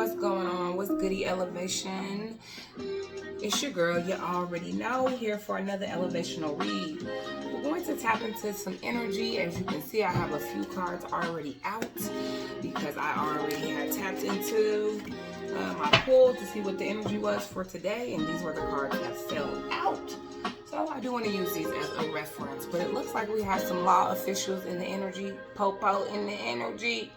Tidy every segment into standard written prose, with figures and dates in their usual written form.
what's going on? What's goody elevation? It's your girl, you already know, here for another elevational read. We're going to tap into some energy. As you can see, I have a few cards already out because I already had tapped into my pull to see what the energy was for today, and these were the cards that fell out. So I do want to use these as a reference, but it looks like we have some law officials in the energy, popo in the energy.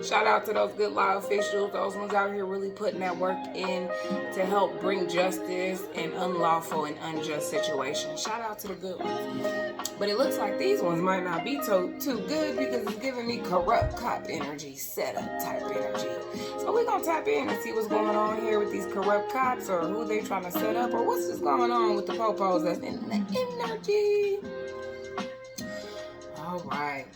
Shout out to those good law officials, those ones out here really putting that work in to help bring justice in unlawful and unjust situations. Shout out to the good ones. But it looks like these ones might not be too good because it's giving me corrupt cop energy, setup type energy. So we're going to tap in and see what's going on here with these corrupt cops, or who they trying to set up, or what's just going on with the popos that's in the energy. All right.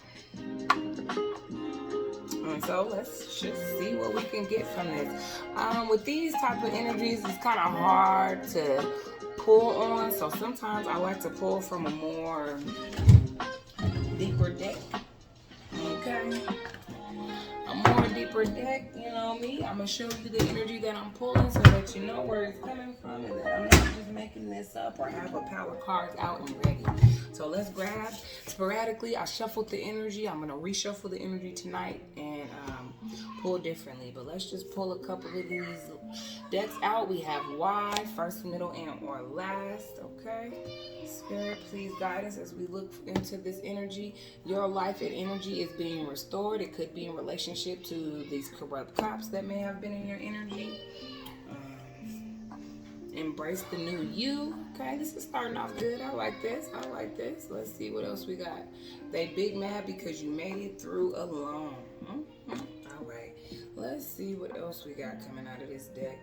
And so let's just see what we can get from this. With these type of energies, it's kind of hard to pull on. So sometimes I like to pull from a more deeper deck. Okay. A more deeper deck, you know me. I'm going to show you the energy that I'm pulling so that you know where it's coming from and that I'm not just making this up or have a pile of cards out and ready. So let's grab. Sporadically, I shuffled the energy. I'm going to reshuffle the energy tonight and pull differently. But let's just pull a couple of these decks out. We have Y, first, middle, and or last. Okay. Spirit, please guide us as we look into this energy. Your life and energy is being restored. It could be in relationship to these corrupt cops that may have been in your energy. Embrace the new you. Okay, this is starting off good. I like this. I like this. Let's see what else we got. They big mad because you made it through alone. All right. Let's see what else we got coming out of this deck.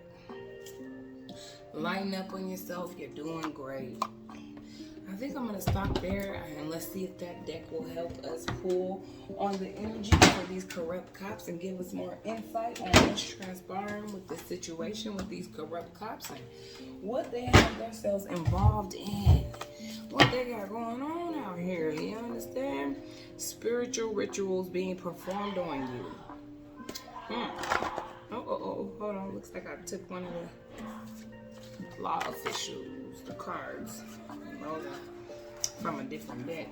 Lighten up on yourself. You're doing great. I think I'm going to stop there and let's see if that deck will help us pull on the energy for these corrupt cops and give us more insight on what's transpiring with the situation with these corrupt cops and what they have themselves involved in. What they got going on out here, you understand? Spiritual rituals being performed on you. Hold on. Looks like I took one of the law officials, the cards. From a different deck.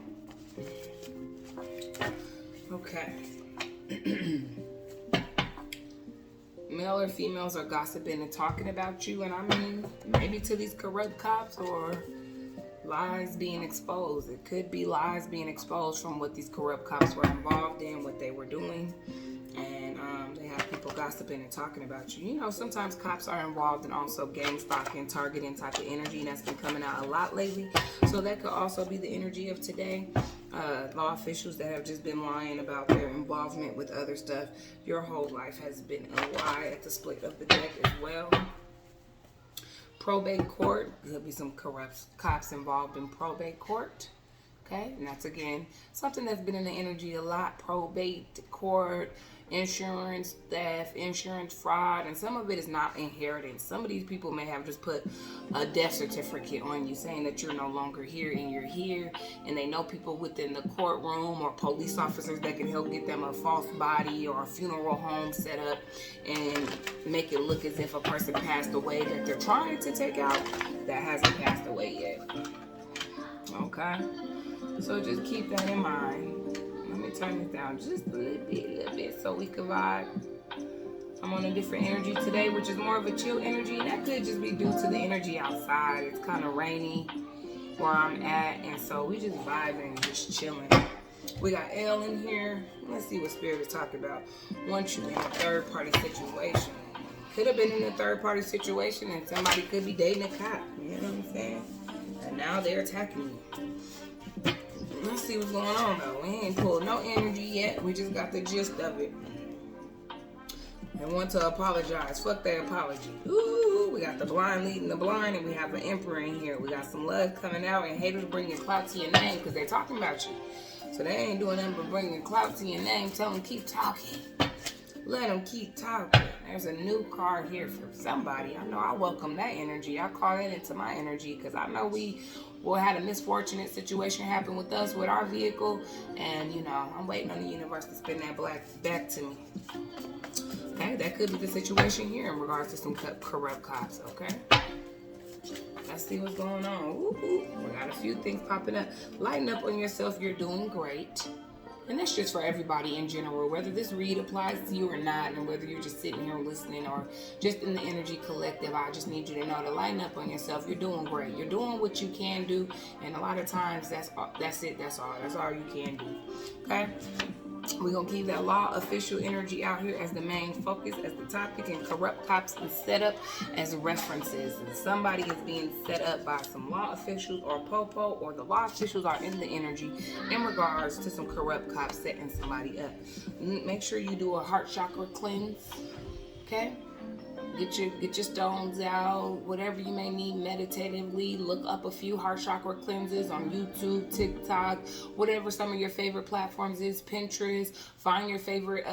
Okay. Male or females are gossiping and talking about you, and I mean, maybe to these corrupt cops, or lies being exposed. It could be lies being exposed from what these corrupt cops were involved in, what they were doing. And they have people gossiping and talking about you. You know, sometimes cops are involved in also gang stalking, targeting type of energy, and that's been coming out a lot lately. So that could also be the energy of today. Law officials that have just been lying about their involvement with other stuff. Your whole life has been a lie at the split of the deck as well. Probate court. There'll be some corrupt cops involved in probate court. Okay, and that's again something that's been in the energy a lot. Probate court, insurance theft, insurance fraud, and some of it is not inheritance. Some of these people may have just put a death certificate on you saying that you're no longer here and you're here, and they know people within the courtroom or police officers that can help get them a false body or a funeral home set up and make it look as if a person passed away that they're trying to take out that hasn't passed away yet. Okay. So just keep that in mind. Let me turn this down just a little bit so we can vibe. I'm on a different energy today, which is more of a chill energy. And that could just be due to the energy outside. It's kind of rainy where I'm at. And so we just vibing, just chilling. We got L in here. Let's see what Spirit is talking about. Once you're in a third-party situation. Could have been in a third-party situation and somebody could be dating a cop. You know what I'm saying? And now they're attacking you. Let's see what's going on though. We ain't pulled no energy yet. We just got the gist of it. They want to apologize. Fuck their apology. Ooh, we got the blind leading the blind, and we have an emperor in here. We got some love coming out, and haters bringing clout to your name because they're talking about you. So they ain't doing nothing but bringing clout to your name. Tell them keep talking. Let them keep talking. There's a new card here for somebody. I know I welcome that energy. I call it into my energy because I know we had a misfortunate situation happen with us with our vehicle. And, you know, I'm waiting on the universe to spin that black back to me. Okay, that could be the situation here in regards to some corrupt cops. Okay, let's see what's going on. Ooh, we got a few things popping up. Lighten up on yourself. You're doing great. And that's just for everybody in general, whether this read applies to you or not, and whether you're just sitting here listening or just in the energy collective. I just need you to know to lighten up on yourself. You're doing great. You're doing what you can do, and a lot of times that's it. That's all you can do. Okay. We're going to keep that law official energy out here as the main focus, as the topic, and corrupt cops and set up as references. And somebody is being set up by some law officials or popo, or the law officials are in the energy in regards to some corrupt cops setting somebody up. Make sure you do a heart chakra cleanse. Okay? Get your stones out, whatever you may need meditatively. Look up a few heart chakra cleanses on YouTube, TikTok, whatever some of your favorite platforms is, Pinterest. Find your favorite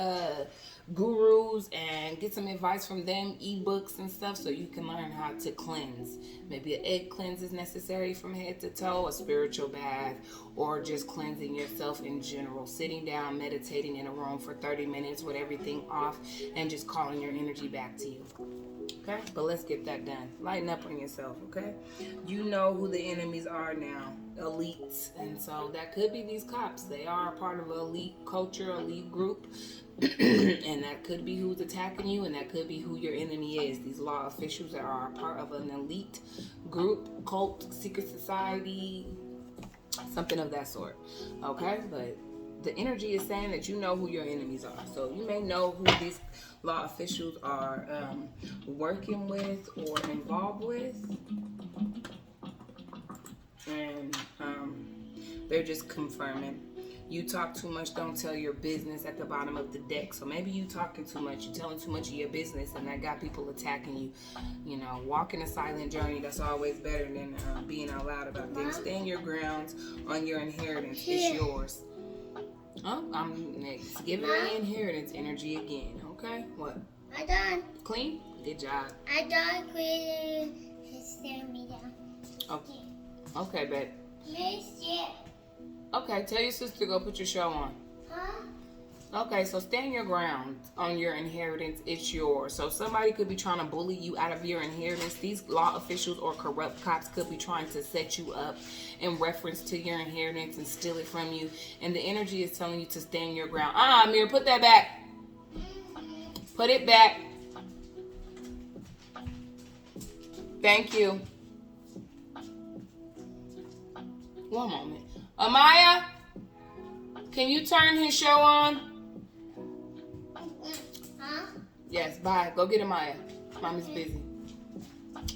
gurus and get some advice from them, ebooks and stuff, so you can learn how to cleanse. Maybe an egg cleanse is necessary from head to toe, a spiritual bath, or just cleansing yourself in general. Sitting down, meditating in a room for 30 minutes with everything off, and just calling your energy back to you. Okay, but let's get that done. Lighten up on yourself, okay? You know who the enemies are now, elites, and so that could be these cops. They are a part of an elite culture, elite group, and that could be who's attacking you, and that could be who your enemy is. These law officials that are a part of an elite group, cult, secret society, something of that sort, okay? But the energy is saying that you know who your enemies are. So you may know who these law officials are working with or involved with. And they're just confirming. You talk too much, don't tell your business at the bottom of the deck. So maybe you talking too much, you telling too much of your business, and that got people attacking you. You know, walking a silent journey, that's always better than being out loud about things. Stand your grounds on your inheritance. It's yours. Oh, I'm next. Give it the inheritance energy again, okay? What? I done. Clean? Good job. I done cleaning. Stand me down. Okay. Okay, babe. Yeah. Okay, tell your sister to go put your show on. Huh? Okay, so stand your ground on your inheritance. It's yours. So somebody could be trying to bully you out of your inheritance. These law officials or corrupt cops could be trying to set you up in reference to your inheritance and steal it from you. And the energy is telling you to stand your ground. Amir, put that back. Put it back. Thank you. One moment. Amaya, can you turn his show on? Huh? Yes, bye. Go get Amaya. Mommy's busy.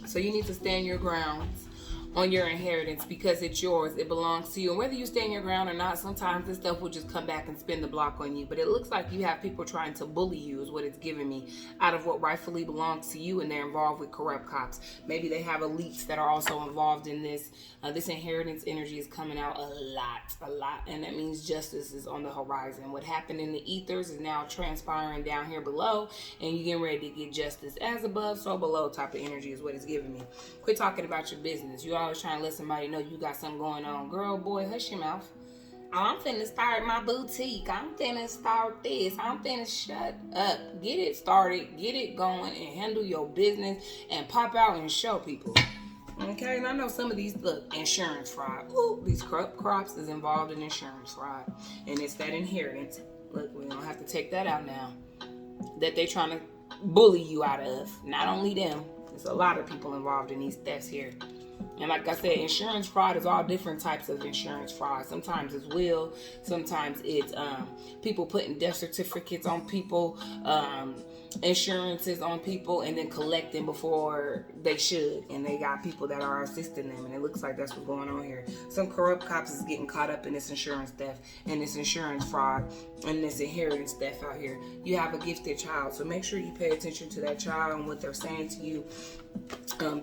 So you need to stand your grounds on your inheritance because it's yours. It belongs to you. And whether you stand your ground or not, sometimes this stuff will just come back and spin the block on you. But it looks like you have people trying to bully you is what it's giving me out of what rightfully belongs to you, and they're involved with corrupt cops. Maybe they have elites that are also involved in this. This inheritance energy is coming out a lot. And that means justice is on the horizon. What happened in the ethers is now transpiring down here below, and you're getting ready to get justice. As above, so below type of energy is what it's giving me. Quit talking about your business. You always trying to let somebody know you got something going on. Girl, boy, hush your mouth. Oh, I'm finna start my boutique. I'm finna start this. I'm finna shut up. Get it started. Get it going and handle your business and pop out and show people. Okay, and I know some of these, look, insurance fraud. Ooh, these corrupt crops is involved in insurance fraud. And it's that inheritance. Look, we're going to have to take that out now. That they trying to bully you out of. Not only them. There's a lot of people involved in these thefts here. And like I said, insurance fraud is all different types of insurance fraud. Sometimes it's will. Sometimes it's people putting death certificates on people, insurances on people, and then collecting before they should. And they got people that are assisting them. And it looks like that's what's going on here. Some corrupt cops is getting caught up in this insurance theft and this insurance fraud and this inheritance theft out here. You have a gifted child. So make sure you pay attention to that child and what they're saying to you.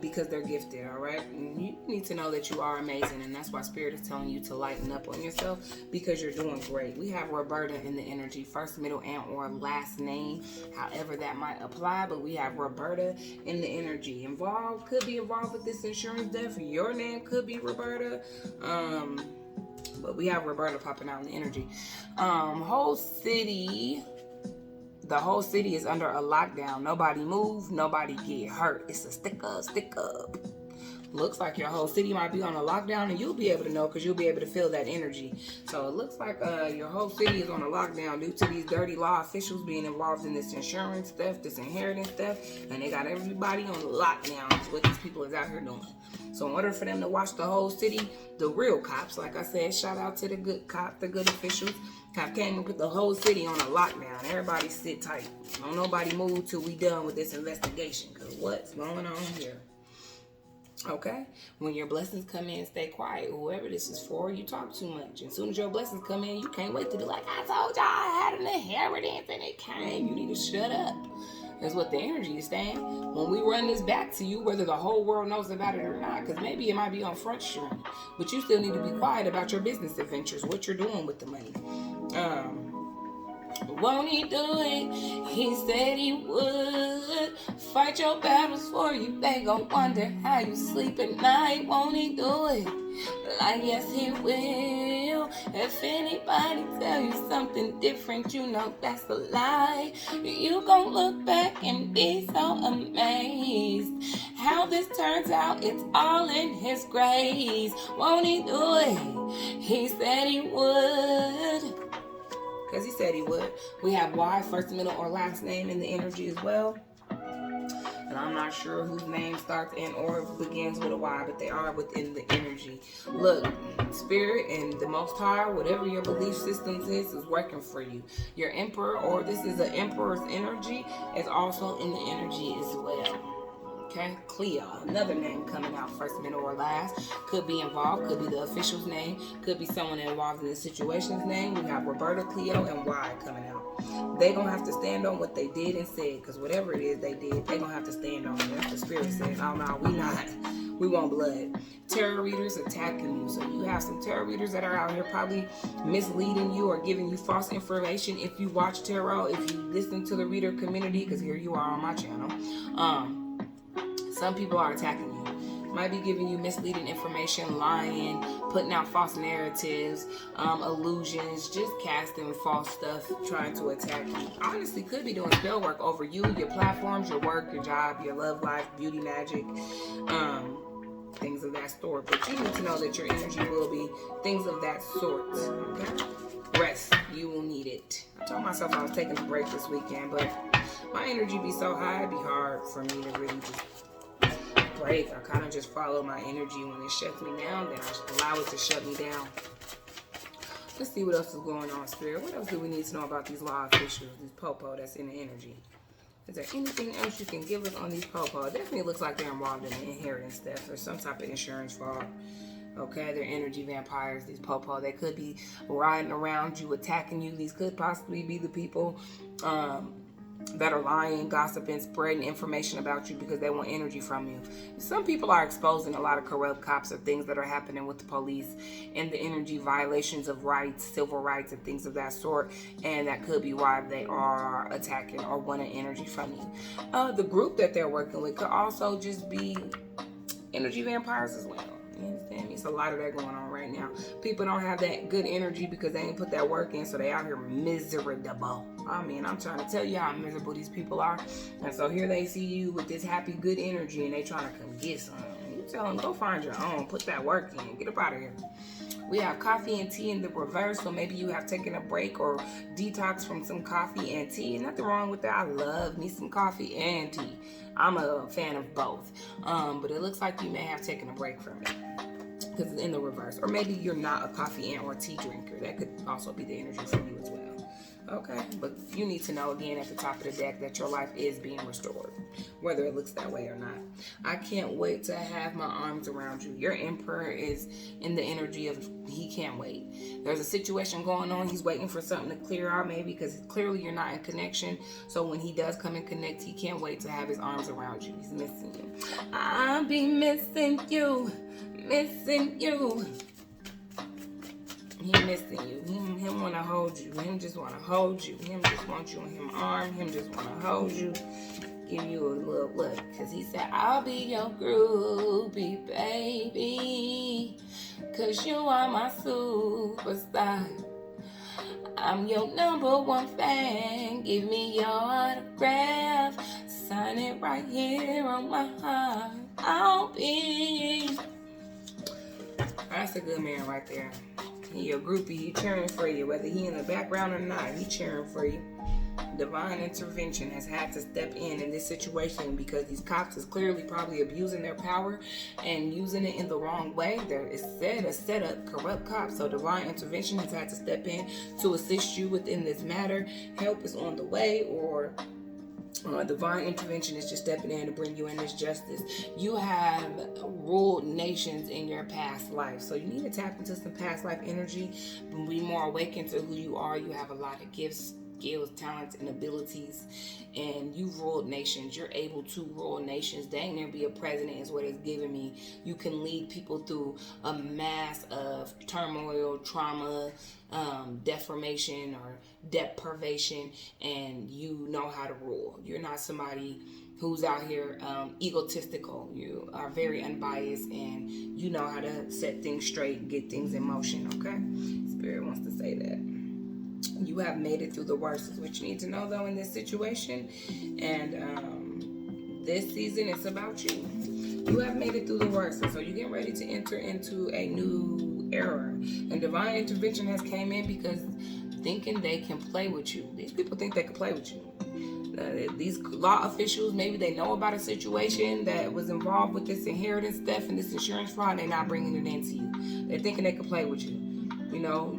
Because they're gifted, all right? And you need to know that you are amazing, and that's why Spirit is telling you to lighten up on yourself because you're doing great. We have Roberta in the energy, first, middle, and or last name, however that might apply, but we have Roberta in the energy. Could be involved with this insurance death. Your name could be Roberta. But we have Roberta popping out in the energy. Whole city. the whole city is under a lockdown. Nobody move, nobody get hurt. It's a stick up. Looks like your whole city might be on a lockdown, and you'll be able to know because you'll be able to feel that energy. So it looks like your whole city is on a lockdown due to these dirty law officials being involved in this insurance theft, this inheritance theft, and they got everybody on lockdown. That's what these people is out here doing. So in order for them to watch the whole city, the real cops, like I said, shout out to the good cops, the good officials, have came and put the whole city on a lockdown. Everybody sit tight. Don't nobody move till we done with this investigation, because what's going on here? Okay, when your blessings come in, stay quiet. Whoever this is for, you talk too much. As soon as your blessings come in, you can't wait to be like, I told y'all I had an inheritance and it came. You need to shut up. That's what the energy is saying. When we run this back to you, whether the whole world knows about it or not, because maybe it might be on front stream, but you still need to be quiet about your business adventures, what you're doing with the money. Won't he do it? He said he would. Fight your battles for you. They gon' wonder how you sleep at night. Won't he do it? Like, yes, he will. If anybody tell you something different, you know that's a lie. You gon' look back and be so amazed. How this turns out, it's all in his grace. Won't he do it? He said he would. Because he said he would. We have Y, first, middle, or last name in the energy as well. And I'm not sure whose name starts and or begins with a Y, but they are within the energy. Look, Spirit and the Most High, whatever your belief systems is working for you. Your Emperor, or this is an Emperor's energy, is also in the energy as well. Okay, Cleo, another name coming out, first, middle, or last. Could be involved, could be the official's name, could be someone involved in the situation's name. We have Roberta, Cleo, and Y coming out. They gonna have to stand on what they did and said, because whatever it is they did, they gonna have to stand on it. That's the Spirit says, oh no, we not. We want blood. Tarot readers attacking you. So you have some tarot readers that are out here probably misleading you or giving you false information. If you watch tarot, if you listen to the reader community, because here you are on my channel, some people are attacking you. Might be giving you misleading information, lying, putting out false narratives, illusions, just casting false stuff, trying to attack you. Honestly, could be doing spell work over you, your platforms, your work, your job, your love life, beauty magic, things of that sort. But you need to know that your energy will be things of that sort. Okay? Rest. You will need it. I told myself I was taking a break this weekend, but my energy be so high, it'd be hard for me to really just break. I kind of just follow my energy. When it shuts me down, then I allow it to shut me down. Let's see what else is going on, Spirit. What else do we need to know about these law officials, these popo that's in the energy? Is there anything else you can give us on these popo? It definitely looks like they're involved in the inheritance theft or some type of insurance fraud. Okay, they're energy vampires, these popo. They could be riding around you, attacking you. These could possibly be the people that are lying, gossiping, spreading information about you because they want energy from you. Some people are exposing a lot of corrupt cops or things that are happening with the police and the energy violations of rights, civil rights, and things of that sort. And that could be why they are attacking or wanting energy from you. The group that they're working with could also just be energy vampires as well. You understand me? It's a lot of that going on right now. People don't have that good energy because they ain't put that work in, so they out here miserable. I mean, I'm trying to tell you how miserable these people are. And so here they see you with this happy, good energy, and they trying to come get some. You tell them, go find your own. Put that work in. Get up out of here. We have coffee and tea in the reverse, so maybe you have taken a break or detox from some coffee and tea. Nothing wrong with that. I love me some coffee and tea. I'm a fan of both. But it looks like you may have taken a break from it because it's in the reverse. Or maybe you're not a coffee and or tea drinker. That could also be the energy for you as well. Okay, but you need to know again at the top of the deck that your life is being restored, whether it looks that way or not. I can't wait to have my arms around you. Your Emperor is in the energy of he can't wait. There's a situation going on. He's waiting for something to clear out maybe because clearly you're not in connection. So when he does come and connect, he can't wait to have his arms around you. He's missing you. I'll be missing you, missing you. He missing you. Him want to hold you. Him just want to hold you. Him just want you in him arm. Him just want to hold you. Give you a little look. Because he said, I'll be your groupie, baby. Because you are my superstar. I'm your #1 fan. Give me your autograph. Sign it right here on my heart. I'll be. That's a good man right there. He your groupie. He cheering for you, whether he in the background or not. He cheering for you. Divine intervention has had to step in this situation because these cops is clearly probably abusing their power and using it in the wrong way. There is a setup, corrupt cops. So divine intervention has had to step in to assist you within this matter. Help is on the way, or divine intervention is just stepping in to bring you in this justice. You have ruled nations in your past life, so you need to tap into some past life energy, be more awakened to who you are. You have a lot of gifts, skills, talents, and abilities, and you've ruled nations. You're able to rule nations. Dang near be a president is what it's giving me. You can lead people through a mass of turmoil, trauma, deformation, or deprivation, and you know how to rule. You're not somebody who's out here egotistical. You are very unbiased, and you know how to set things straight and get things in motion, okay? Spirit wants to say that. You have made it through the worst is what you need to know, though, in this situation. And this season, it's about you. You have made it through the worst, and so you're getting ready to enter into a new era. And divine intervention has came in because thinking they can play with you. These people think they can play with you. These law officials, maybe they know about a situation that was involved with this inheritance theft and this insurance fraud, and they're not bringing it into you. They're thinking they can play with you. You know,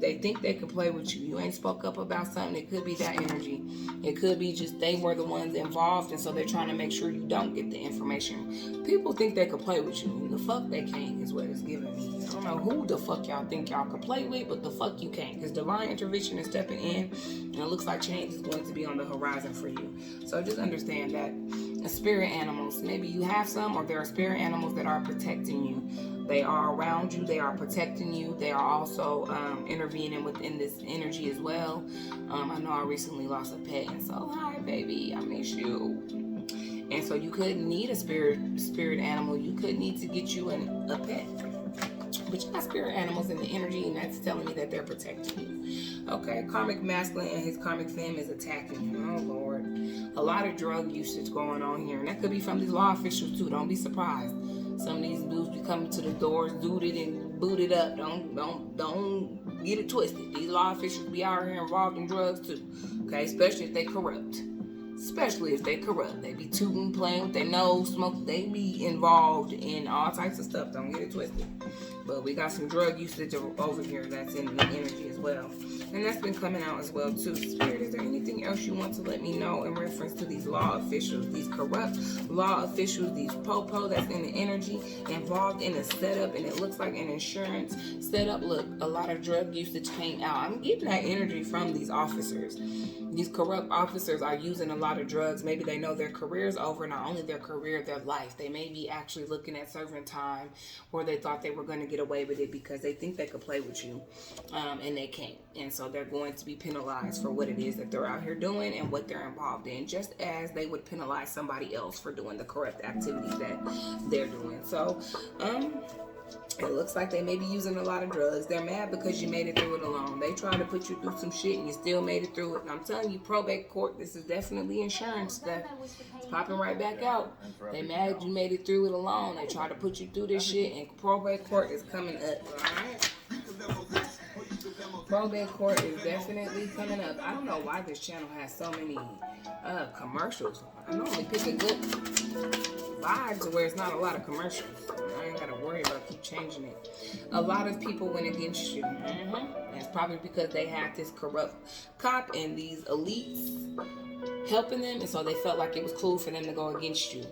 they think they can play with you. You ain't spoke up about something. It could be that energy. It could be just they were the ones involved, and so they're trying to make sure you don't get the information. People think they can play with you, and the fuck they can't is what it's giving me. I don't know who the fuck y'all think y'all can play with, but the fuck you can't, because divine intervention is stepping in, and it looks like change is going to be on the horizon for you. So just understand that spirit animals, maybe you have some, or there are spirit animals that are protecting you. They are around you. They are protecting you. They are also intervening within this energy as well. I know I recently lost a pet, and so hi, baby, I miss you. And so you could need a spirit animal. You could need to get you a pet. But you got spirit animals in the energy, and that's telling me that they're protecting you. Okay, karmic masculine and his karmic femme is attacking you. Oh Lord, a lot of drug usage going on here, and that could be from these law officials too. Don't be surprised. Some of these dudes be coming to the doors, zooted and booted up. Don't get it twisted. These law officials be out here involved in drugs too. Okay, especially if they corrupt. Especially if they corrupt. They be tooting, playing with their nose, smoke. They be involved in all types of stuff. Don't get it twisted. But we got some drug usage over here that's in the energy as well. And that's been coming out as well too. Spirit, is there anything else you want to let me know in reference to these law officials, these corrupt law officials, these popo that's in the energy, involved in a setup, and it looks like an insurance setup? Look, a lot of drug usage came out. I'm getting that energy from these officers. These corrupt officers are using a lot of drugs. Maybe they know their career's over, not only their career, their life. They may be actually looking at serving time, or they thought they were going to get away with it because they think they could play with you, and they can't. And so they're going to be penalized for what it is that they're out here doing and what they're involved in, just as they would penalize somebody else for doing the corrupt activities that they're doing. So, it looks like they may be using a lot of drugs. They're mad because you made it through it alone. They tried to put you through some shit and you still made it through it. And I'm telling you, probate court, this is definitely insurance stuff. It's popping right back out. They mad you made it through it alone. They tried to put you through this shit, and probate court is coming up. Alright? Probate court is definitely coming up. I don't know why this channel has so many commercials. I normally pick a good vibe to where it's not a lot of commercials. I ain't gotta worry about keep changing it. A lot of people went against you. That's probably because they had this corrupt cop and these elites helping them, and so they felt like it was cool for them to go against you.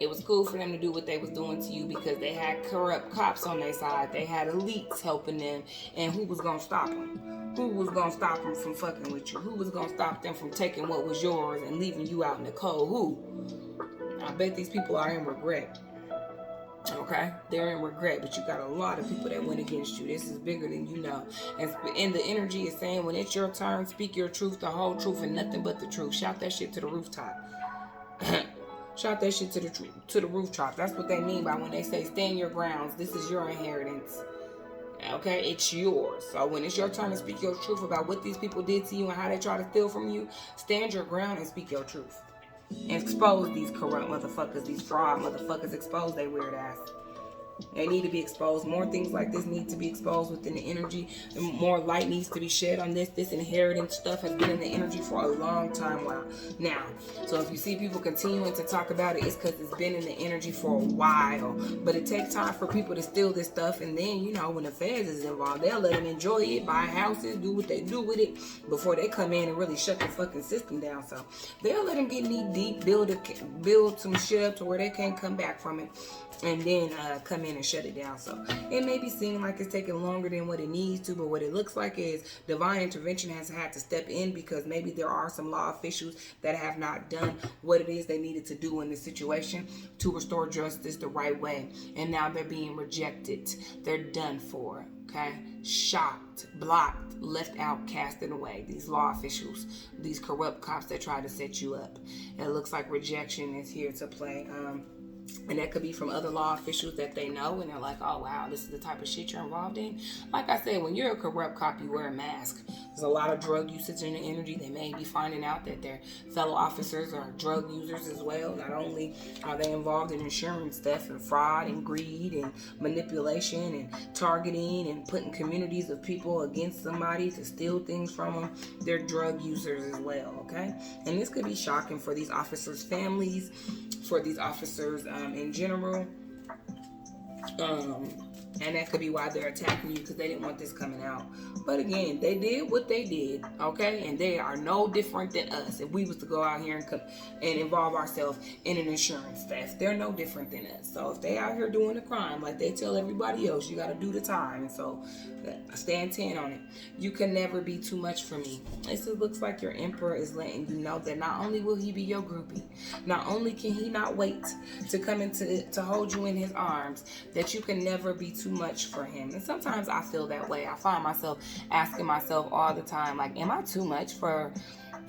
It was cool for them to do what they was doing to you because they had corrupt cops on their side. They had elites helping them, and who was gonna stop them? Who was gonna stop them from fucking with you? Who was gonna stop them from taking what was yours and leaving you out in the cold? Who? I bet these people are in regret. Okay, they're in regret, but you got a lot of people that went against you. This is bigger than you know. And the energy is saying, when it's your turn, speak your truth, the whole truth, and nothing but the truth. Shout that shit to the rooftop. Shout that shit to the rooftop. That's what they mean by when they say stand your grounds. This is your inheritance. Okay, it's yours. So when it's your turn to speak your truth about what these people did to you and how they try to steal from you, stand your ground and speak your truth. And expose these corrupt motherfuckers, these fraud motherfuckers. Expose they weird ass. They need to be exposed. More things like this need to be exposed within the energy. And more light needs to be shed on this. This inheritance stuff has been in the energy for a long time now. So if you see people continuing to talk about it, it's because it's been in the energy for a while. But it takes time for people to steal this stuff. And then, you know, when the feds is involved, they'll let them enjoy it, buy houses, do what they do with it before they come in and really shut the fucking system down. So they'll let them get knee deep, build some shit up to where they can't come back from it. And then come in and shut it down. So it may be seem like it's taking longer than what it needs to, but what it looks like is divine intervention has had to step in because maybe there are some law officials that have not done what it is they needed to do in this situation to restore justice the right way. And now they're being rejected. They're done for. Okay? Shocked, blocked, left out, casted away. These law officials, these corrupt cops that try to set you up. It looks like rejection is here to play. And that could be from other law officials that they know and they're like, oh wow, this is the type of shit you're involved in. Like I said, when you're a corrupt cop, you wear a mask. There's a lot of drug usage in the energy. They may be finding out that their fellow officers are drug users as well. Not only are they involved in insurance theft and fraud and greed and manipulation and targeting and putting communities of people against somebody to steal things from them, they're drug users as well, okay? And this could be shocking for these officers' families, for these officers in general, and that could be why they're attacking you, because they didn't want this coming out. But again, they did what they did, okay? And they are no different than us. If we was to go out here and involve ourselves in an insurance theft, they're no different than us. So if they out here doing a crime, like they tell everybody else, you got to do the time. And so I stand 10 on it. You can never be too much for me. It looks like your emperor is letting you know that not only will he be your groupie, not only can he not wait to come to hold you in his arms, that you can never be too much for him. And sometimes I feel that way. I find myself asking myself all the time, like, am I too much for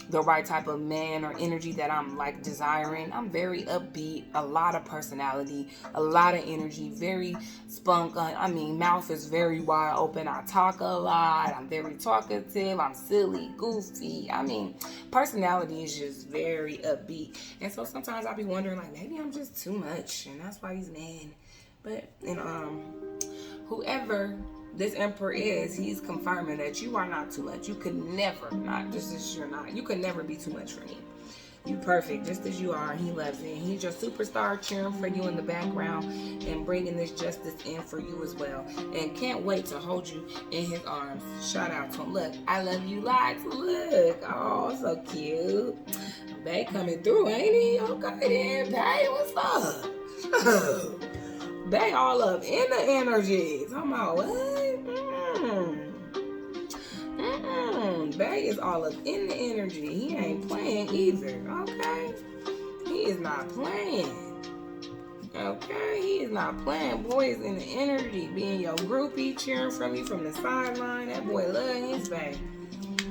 the right type of man or energy that I'm like desiring? I'm very upbeat, a lot of personality, a lot of energy, very spunk. I mean, mouth is very wide open. I talk a lot. I'm very talkative. I'm silly, goofy. I mean, personality is just very upbeat. And so sometimes I'll be wondering, like, maybe I'm just too much, and that's why he's mad. But whoever this emperor is, he's confirming that you are not too much. You could never, not just as you're not, you could never be too much for me. You perfect just as you are. He loves it. He's your superstar, cheering for you in the background and bringing this justice in for you as well. And can't wait to hold you in his arms. Shout out to him. Look, I love you lots. Look, oh, so cute. Bae coming through, ain't he? Okay then, Bae, what's up? They all up in the energy. Talking about what? Bae is all up in the energy. He ain't playing either. Okay? He is not playing. Okay? He is not playing. Boy is in the energy. Being your groupie, cheering from you from the sideline. That boy love his bae.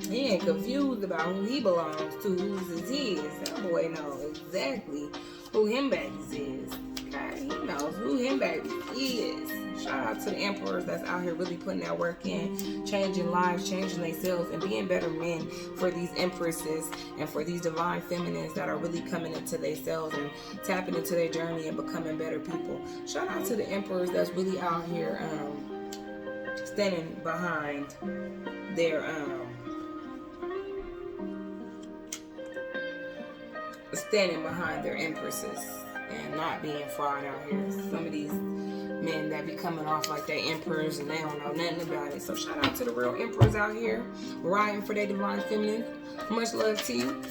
He ain't confused about who he belongs to, who's his. That boy knows exactly who him babies is. Okay? He knows who him babies is. Shout out to the emperors that's out here really putting that work in, changing lives, changing themselves, and being better men for these empresses and for these divine feminines that are really coming into themselves and tapping into their journey and becoming better people. Shout out to the emperors that's really out here standing behind their empresses and not being fraud out here. Some of these men that be coming off like they emperors and they don't know nothing about it. So shout out to the real emperors out here riding for their divine feminine. Much love to you.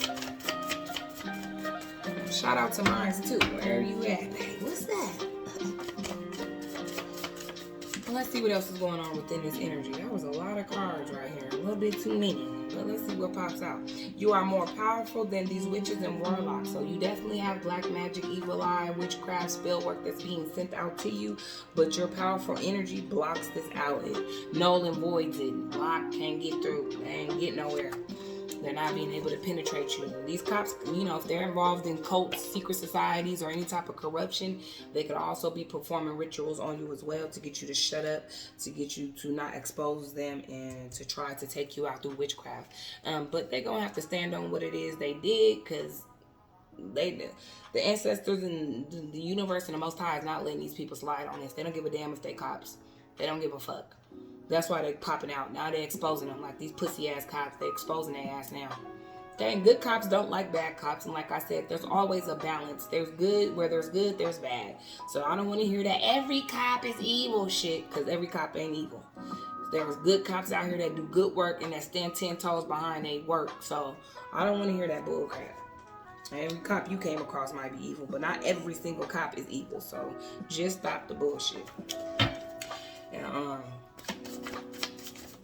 Shout out to mine too. Where are you at, babe? What's that? Let's see what else is going on within this energy. That was a lot of cards right here. A little bit too many. But let's see what pops out. You are more powerful than these witches and warlocks. So you definitely have black magic, evil eye, witchcraft, spell work that's being sent out to you. But your powerful energy blocks this out. It null and voids it. Block, can't get through. They ain't get nowhere. They're not being able to penetrate you. These cops, you know, if they're involved in cults, secret societies, or any type of corruption, they could also be performing rituals on you as well to get you to shut up, to get you to not expose them, and to try to take you out through witchcraft. But they're going to have to stand on what it is they did, because the ancestors and the universe and the Most High is not letting these people slide on this. They don't give a damn if they cops. They don't give a fuck. That's why they popping out. Now they're exposing them. Like these pussy ass cops, they exposing their ass now. Okay, and good cops don't like bad cops. And like I said, there's always a balance. There's good, where there's good, there's bad. So I don't want to hear that every cop is evil shit, because every cop ain't evil. There's good cops out here that do good work and that stand 10 toes behind their work. So I don't want to hear that bull crap. Every cop you came across might be evil, but not every single cop is evil. So just stop the bullshit.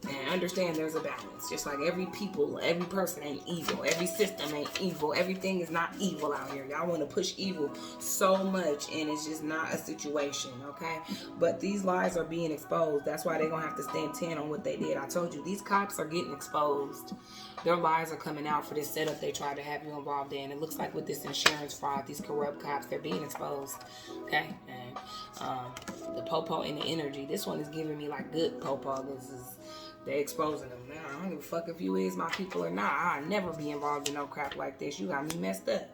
And understand there's a balance. Just like every person ain't evil. Every system ain't evil. Everything is not evil out here. Y'all want to push evil so much, and it's just not a situation, okay? But these lies are being exposed. That's why they're going to have to stand 10 on what they did. I told you, these cops are getting exposed. Their lies are coming out for this setup they tried to have you involved in. It looks like with this insurance fraud, these corrupt cops, they're being exposed, okay? And the popo and the energy, this one is giving me like good popo. They exposing them. Now, I don't give a fuck if you is my people or not. I'll never be involved in no crap like this. You got me messed up.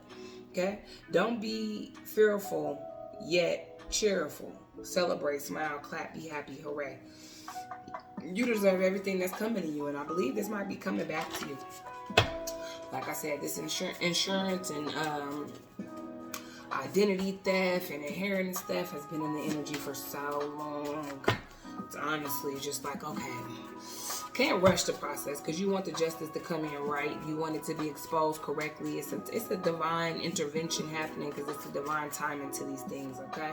Okay? Don't be fearful, yet cheerful. Celebrate, smile, clap, be happy, hooray. You deserve everything that's coming to you, and I believe this might be coming back to you. Like I said, this insurance and identity theft and inheritance theft has been in the energy for so long. It's honestly just like, okay, can't rush the process, because you want the justice to come in right. You want it to be exposed correctly. It's a divine intervention happening, because it's a divine timing to these things, okay?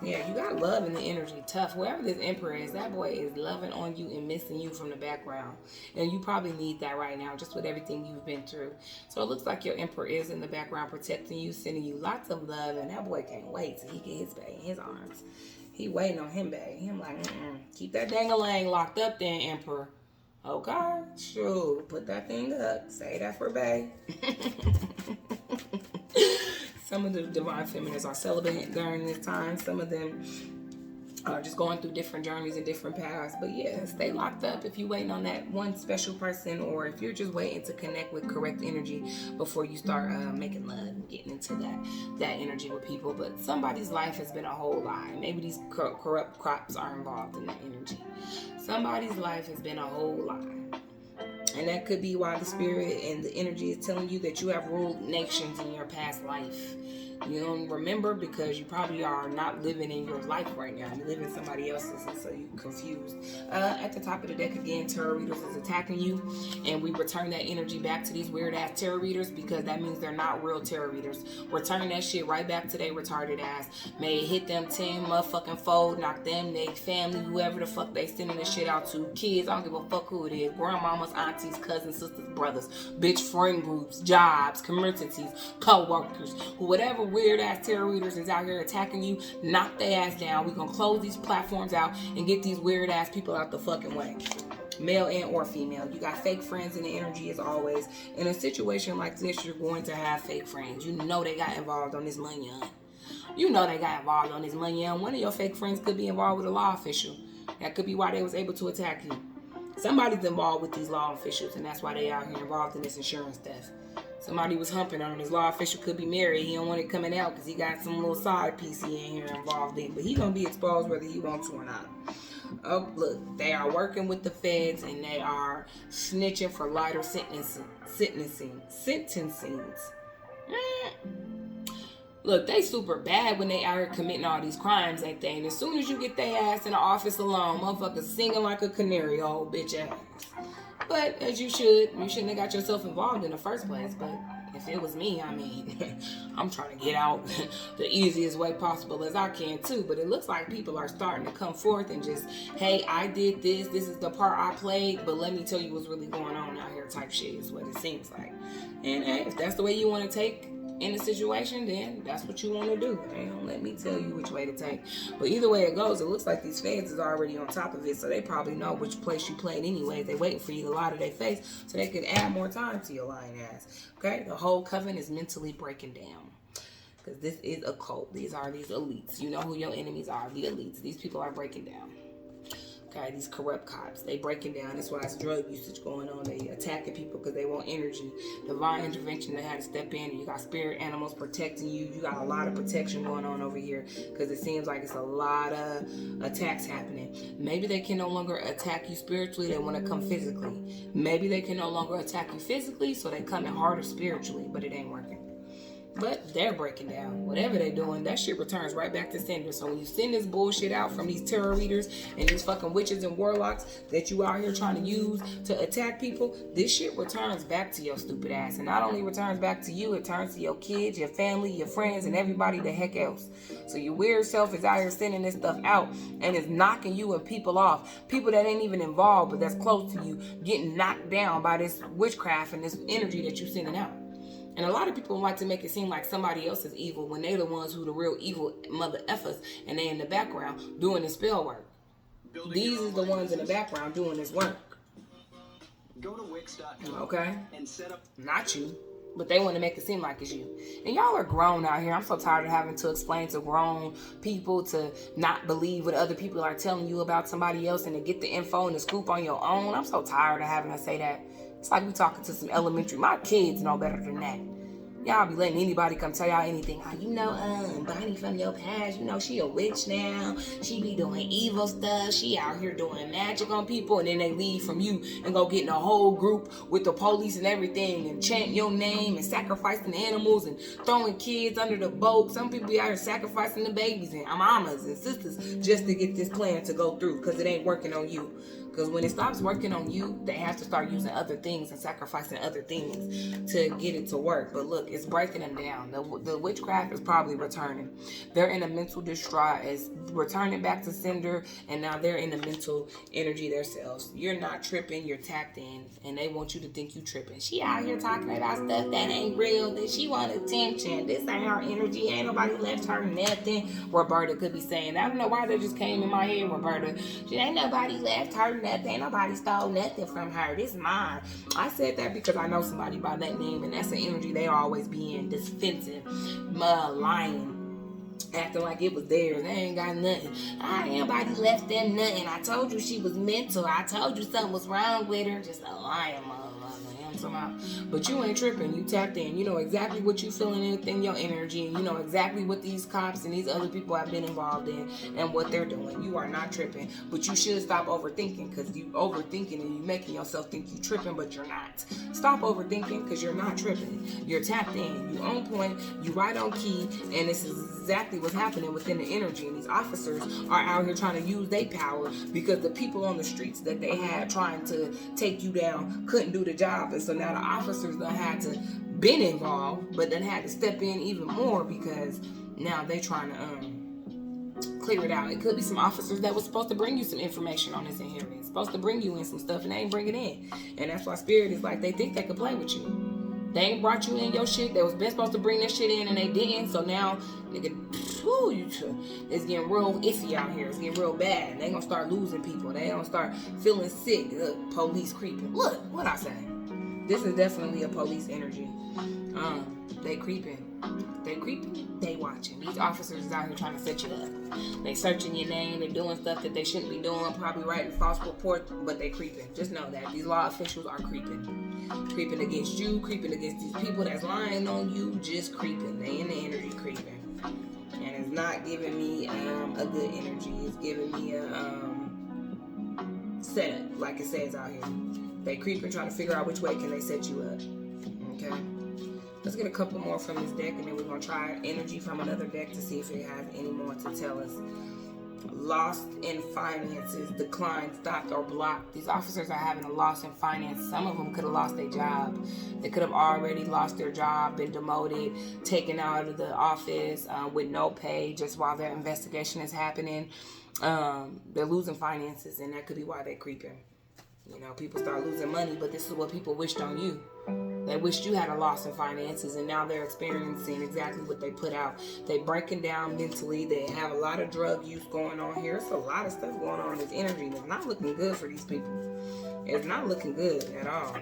Yeah, you got love in the energy. Tough. Whoever this emperor is, that boy is loving on you and missing you from the background. And you probably need that right now, just with everything you've been through. So it looks like your emperor is in the background protecting you, sending you lots of love. And that boy can't wait till he get his bae in his arms. He waiting on him, bae. Him like, keep that dang-a-lang locked up then, emperor. Okay, sure. Put that thing up. Say that for bae. Some of the divine feminists are celibate during this time. Some of them are just going through different journeys and different paths. But yeah, stay locked up if you're waiting on that one special person, or if you're just waiting to connect with correct energy before you start making love and getting into that energy with people. But somebody's life has been a whole lie. Maybe these corrupt crops are involved in that energy. Somebody's life has been a whole lie. And that could be why the spirit and the energy is telling you that you have ruled nations in your past life. You don't remember because you probably are not living in your life right now. You live in somebody else's, and so you're confused. At the top of the deck again, tarot readers is attacking you, and we return that energy back to these weird ass tarot readers, because that means they're not real tarot readers. Return that shit right back to their retarded ass. May it hit them 10 motherfucking fold, knock them, they family, whoever the fuck they sending this shit out to. Kids, I don't give a fuck who it is. Grandmamas, aunties, cousins, sisters, brothers, bitch friend groups, jobs, communities, co-workers, whatever weird ass tarot readers is out here attacking you, knock their ass down. We're gonna close these platforms out and get these weird ass people out the fucking way. Male and or female. You got fake friends in the energy as always. In a situation like this, you're going to have fake friends. You know they got involved on this money, huh? You know they got involved on this money, and one of your fake friends could be involved with a law official. That could be why they was able to attack you. Somebody's involved with these law officials, and that's why they out here involved in this insurance theft. Somebody was humping on him. His law official could be married. He don't want it coming out because he got some little side piece he in here involved in. But he gonna be exposed whether he wants to or not. Oh, look, they are working with the feds, and they are snitching for lighter sentencings. Look, they super bad when they out here committing all these crimes, ain't they? And as soon as you get their ass in the office alone, motherfuckers singing like a canary, old bitch ass. But as you shouldn't have got yourself involved in the first place. But if it was me, I mean, I'm trying to get out the easiest way possible as I can too. But it looks like people are starting to come forth and just, hey, I did this. This is the part I played. But let me tell you what's really going on out here type shit is what it seems like. And hey, if that's the way you want to take in the situation, then that's what you want to do. They don't let me tell you which way to take. But either way it goes, it looks like these feds is already on top of it, so they probably know which place you played anyway. They waiting for you to lie to their face so they could add more time to your lying ass. Okay? The whole coven is mentally breaking down. Because this is a cult. These are these elites. You know who your enemies are, the elites. These people are breaking down. Okay, these corrupt cops, they breaking down. That's why it's drug usage going on. They attacking people because they want energy. Divine intervention, they had to step in. You got spirit animals protecting you. You got a lot of protection going on over here because it seems like it's a lot of attacks happening. Maybe they can no longer attack you spiritually. They want to come physically. Maybe they can no longer attack you physically, so they come in harder spiritually, but it ain't working. But they're breaking down. Whatever they're doing, that shit returns right back to sender. So when you send this bullshit out from these tarot readers and these fucking witches and warlocks that you out here trying to use to attack people, this shit returns back to your stupid ass. And not only returns back to you, it turns to your kids, your family, your friends, and everybody the heck else. So your weird self is out here sending this stuff out and is knocking you and people off. People that ain't even involved, but that's close to you, getting knocked down by this witchcraft and this energy that you're sending out. And a lot of people like to make it seem like somebody else is evil when they're the ones who the real evil mother effers, and they in the background doing the spell work. These are the ones in the background doing this work. Go to Wix.com. Okay? And set up. Not you. But they want to make it seem like it's you. And y'all are grown out here. I'm so tired of having to explain to grown people to not believe what other people are telling you about somebody else and to get the info and the scoop on your own. I'm so tired of having to say that. It's like we talking to some elementary. My kids know better than that. Y'all be letting anybody come tell y'all anything. Oh, you know, Bonnie from your past, you know, she a witch now. She be doing evil stuff. She out here doing magic on people. And then they leave from you and go get in a whole group with the police and everything and chant your name and sacrificing animals and throwing kids under the boat. Some people be out here sacrificing the babies and mamas and sisters just to get this plan to go through because it ain't working on you. Because when it stops working on you, they have to start using other things and sacrificing other things to get it to work. But look, it's breaking them down. The witchcraft is probably returning. They're in a mental distraught. It's returning back to sender, and now they're in the mental energy themselves. You're not tripping. You're tapped in, and they want you to think you tripping. She out here talking about stuff that ain't real. That she want attention. This ain't her energy. Ain't nobody left her nothing. Roberta could be saying that. I don't know why that just came in my head, Roberta. She ain't nobody left her nothing. Nobody stole nothing from her. This mine. I said that because I know somebody by that name, and that's the energy they always be in. Defensive, lying, acting like it was theirs. They ain't got nothing. Ain't nobody left them nothing. I told you she was mental. I told you something was wrong with her. Just a lying motherfucker. Somehow. But you ain't tripping. You tapped in. You know exactly what you feeling within your energy, and you know exactly what these cops and these other people have been involved in and what they're doing. You are not tripping. But you should stop overthinking, because you overthinking and you making yourself think you tripping, but you're not. Stop overthinking, because you're not tripping. You're tapped in. You on point. You right on key. And this is exactly what's happening within the energy. And these officers are out here trying to use their power because the people on the streets that they had trying to take you down couldn't do the job. And so now the officers done had to been involved, but then had to step in even more because now they trying to clear it out. It could be some officers that was supposed to bring you some information on this inheritance, supposed to bring you in some stuff, and they ain't bring it in. And that's why Spirit is like, they think they could play with you. They ain't brought you in your shit. They was been supposed to bring that shit in and they didn't. So now, nigga, it's getting real iffy out here. It's getting real bad. They gonna start losing people. They gonna start feeling sick. Look, police creeping. Look, what I say. This is definitely a police energy. They creeping. They creeping. They watching. These officers is out here trying to set you up. They searching your name. They doing stuff that they shouldn't be doing. Probably writing false reports, but they creeping. Just know that these law officials are creeping. Creeping against you. Creeping against these people that's lying on you. Just creeping. They in the energy creeping. And it's not giving me a good energy. It's giving me a setup, like it says out here. They creeping, trying to figure out which way can they set you up. Okay. Let's get a couple more from this deck, and then we're going to try energy from another deck to see if it has any more to tell us. Lost in finances, declined, stopped, or blocked. These officers are having a loss in finance. Some of them could have lost their job. They could have already lost their job, been demoted, taken out of the office with no pay just while their investigation is happening. They're losing finances, and that could be why they're creeping. You know, people start losing money, but this is what people wished on you. They wished you had a loss in finances, and now they're experiencing exactly what they put out. They breaking down mentally. They have a lot of drug use going on here. It's a lot of stuff going on in this energy. It's not looking good for these people. It's not looking good at all.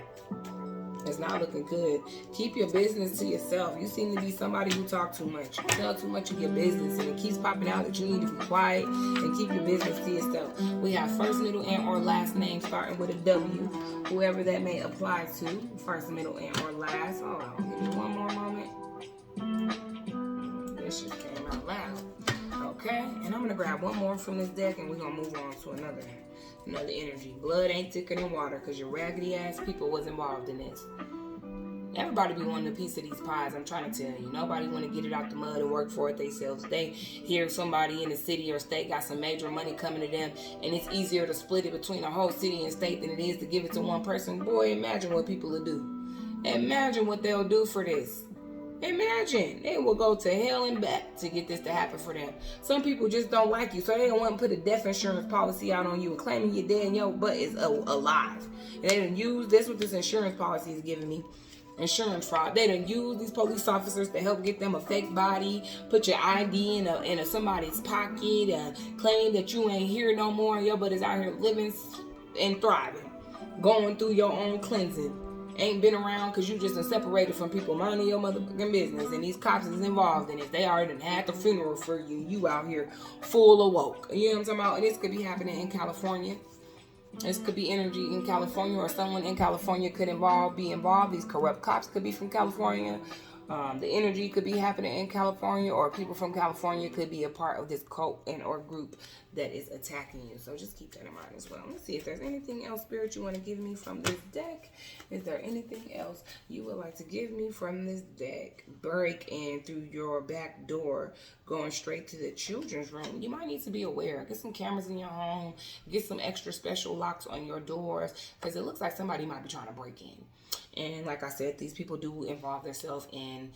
It's not looking good. Keep your business to yourself. You seem to be somebody who talk too much. You tell too much of your business, and it keeps popping out that you need to be quiet and keep your business to yourself. We have first, middle, and or last name starting with a W, whoever that may apply to. First, middle, and or last. Hold on, give me one more moment. This just came out loud. Okay, and I'm gonna grab one more from this deck, and we're gonna move on to another energy. Blood ain't thicker than water, because your raggedy ass people was involved in this. Everybody be wanting a piece of these pies, I'm trying to tell you. Nobody want to get it out the mud and work for it themselves. They hear somebody in the city or state got some major money coming to them, and it's easier to split it between a whole city and state than it is to give it to one person. Boy, imagine what people will do. Imagine what they'll do for this. Imagine. They will go to hell and back to get this to happen for them. Some people just don't like you, so they don't want to put a death insurance policy out on you and claiming you're dead and your butt is alive. And they done use this, what this insurance policy is giving me. Insurance fraud. They done use these police officers to help get them a fake body, put your ID in somebody's pocket, claim that you ain't here no more and your butt is out here living and thriving, going through your own cleansing. Ain't been around because you just separated from people minding your motherfucking business, and these cops is involved in it. They already done had the funeral for you. You out here full awoke. You know what I'm talking about? And this could be happening in California. This could be energy in California, or someone in California could be involved. These corrupt cops could be from California. The energy could be happening in California, or people from California could be a part of this cult and or group that is attacking you. So just keep that in mind as well. Let's see if there's anything else, Spirit, you want to give me from this deck. Is there anything else you would like to give me from this deck? Break in through your back door, going straight to the children's room. You might need to be aware. Get some cameras in your home. Get some extra special locks on your doors, because it looks like somebody might be trying to break in. And like I said, these people do involve themselves in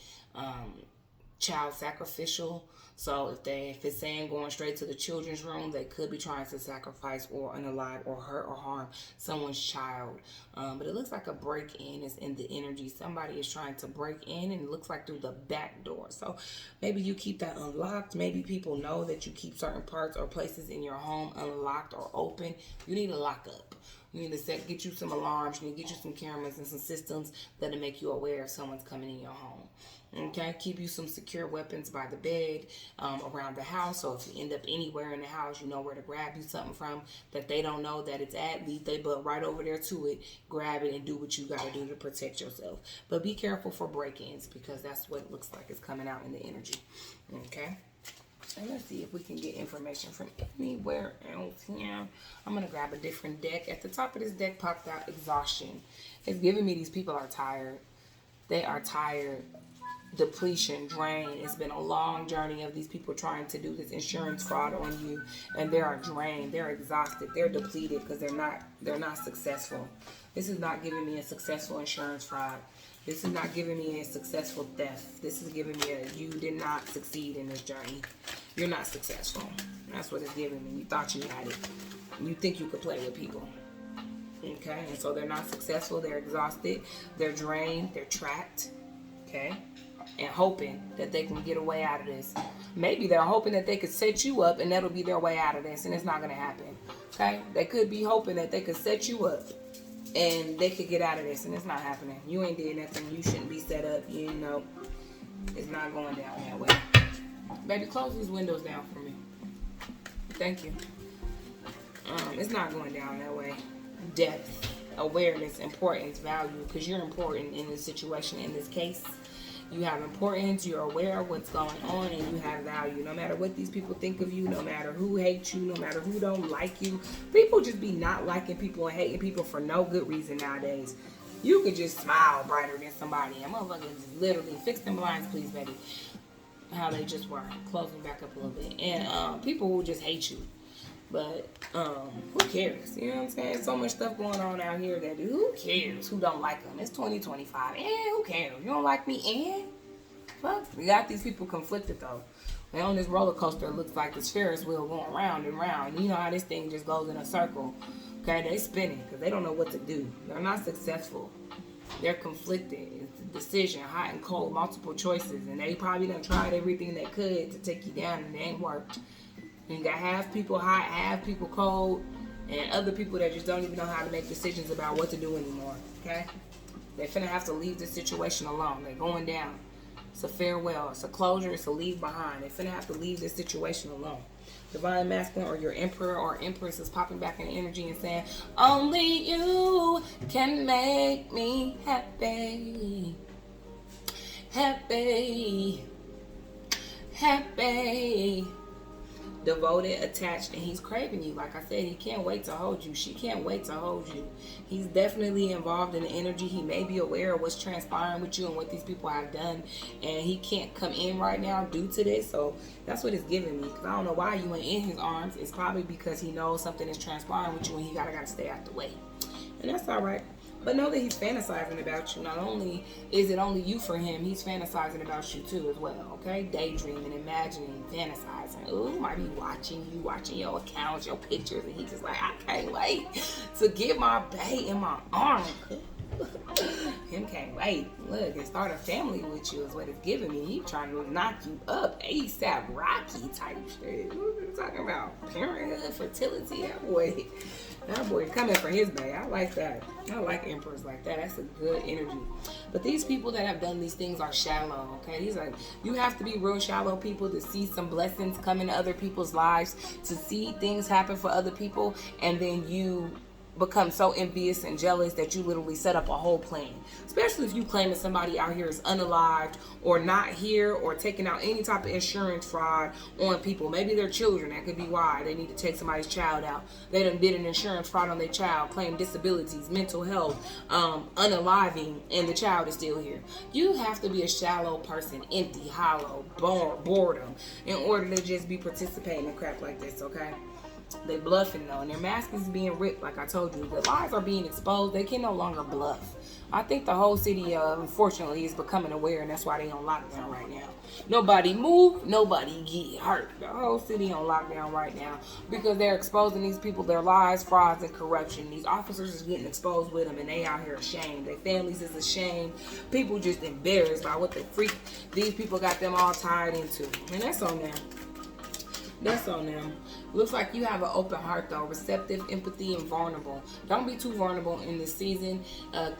child sacrificial. So if it's saying going straight to the children's room, they could be trying to sacrifice or unalive or hurt or harm someone's child. But it looks like a break-in is in the energy. Somebody is trying to break in, and it looks like through the back door. So maybe you keep that unlocked. Maybe people know that you keep certain parts or places in your home unlocked or open. You need to lock up. You need to get you some alarms. You need to get you some cameras and some systems that'll make you aware if someone's coming in your home. Okay, keep you some secure weapons by the bed, around the house. So if you end up anywhere in the house, you know where to grab you something from that they don't know that it's at. Lead they butt right over there to it, grab it, and do what you got to do to protect yourself. But be careful for break-ins, because that's what it looks like is coming out in the energy. Okay. And let's see if we can get information from anywhere else here. I'm going to grab a different deck. At the top of this deck popped out exhaustion. It's giving me these people are tired. They are tired. Depletion, drain. It's been a long journey of these people trying to do this insurance fraud on you, and they are drained. They're exhausted. They're depleted because they're not successful. This is not giving me a successful insurance fraud. This is not giving me a successful theft. This is giving me you did not succeed in this journey. You're not successful. That's what it's giving me. You thought you had it. You think you could play with people. Okay? And so they're not successful. They're exhausted. They're drained. They're trapped. Okay? And hoping that they can get a way out of this. Maybe they're hoping that they could set you up and that'll be their way out of this, and it's not going to happen. Okay? They could be hoping that they could set you up and they could get out of this, and it's not happening. You ain't did nothing. You shouldn't be set up. You know, it's not going down that way. Baby, close these windows down for me. Thank you. It's not going down that way. Depth, awareness, importance, value, because you're important in this situation, in this case. You have importance, you're aware of what's going on, and you have value. No matter what these people think of you, no matter who hates you, no matter who don't like you. People just be not liking people and hating people for no good reason nowadays. You could just smile brighter than somebody. And motherfuckers literally fix them blinds, please, baby. How they just were. Closing back up a little bit. And people will just hate you. But who cares? You know what I'm saying? So much stuff going on out here that who cares who don't like them? It's 2025. Who cares? You don't like me? Fuck. We got these people conflicted though. They on this roller coaster. It looks like this Ferris wheel going round and round. You know how this thing just goes in a circle. Okay, they spinning because they don't know what to do. They're not successful. They're conflicted. It's a decision, hot and cold, multiple choices, and they probably done tried everything they could to take you down, and it ain't worked. And you got half people hot, half people cold, and other people that just don't even know how to make decisions about what to do anymore. Okay? They're finna have to leave this situation alone. They're going down. It's a farewell. It's a closure. It's a leave behind. They're finna have to leave this situation alone. Divine Masculine or your Emperor or Empress is popping back in energy and saying, only you can make me happy. Happy. Happy. Devoted, attached, and he's craving you. Like I said, he can't wait to hold you. She can't wait to hold you. He's definitely involved in the energy. He may be aware of what's transpiring with you and what these people have done, and he can't come in right now due to this. So that's what it's giving me, because I don't know why you ain't in his arms. It's probably because he knows something is transpiring with you, and he gotta stay out the way, and that's all right. But know that he's fantasizing about you. Not only is it only you for him, he's fantasizing about you too as well, okay? Daydreaming, imagining, fantasizing. Ooh, might be watching you, watching your accounts, your pictures, and he's just like, I can't wait to get my bae in my arms. Him can't wait. Look, and start a family with you is what it's giving me. He trying to knock you up ASAP Rocky type shit. What are you talking about? Parenthood, fertility, that boy coming for his bae. I like that. I like emperors like that. That's a good energy. But these people that have done these things are shallow, okay? These are, you have to be real shallow people to see some blessings come into other people's lives, to see things happen for other people, and then you become so envious and jealous that you literally set up a whole plan. Especially if you claim that somebody out here is unalived or not here or taking out any type of insurance fraud on people. Maybe they're children. That could be why they need to take somebody's child out. They done did an insurance fraud on their child, claim disabilities, mental health, unaliving, and the child is still here. You have to be a shallow person, empty, hollow, boredom, in order to just be participating in crap like this, okay? They bluffing though, and their mask is being ripped. Like I told you, the lies are being exposed. They can no longer bluff. I think the whole city, unfortunately, is becoming aware, and that's why they on lockdown right now. Nobody move, nobody get hurt. The whole city on lockdown right now because they're exposing these people, their lies, frauds, and corruption. These officers is getting exposed with them, and they out here ashamed. Their families is ashamed. People just embarrassed by what the freak these people got them all tied into, and that's on them. That's on them. Looks like you have an open heart though, receptive, empathy, and vulnerable. Don't be too vulnerable in this season.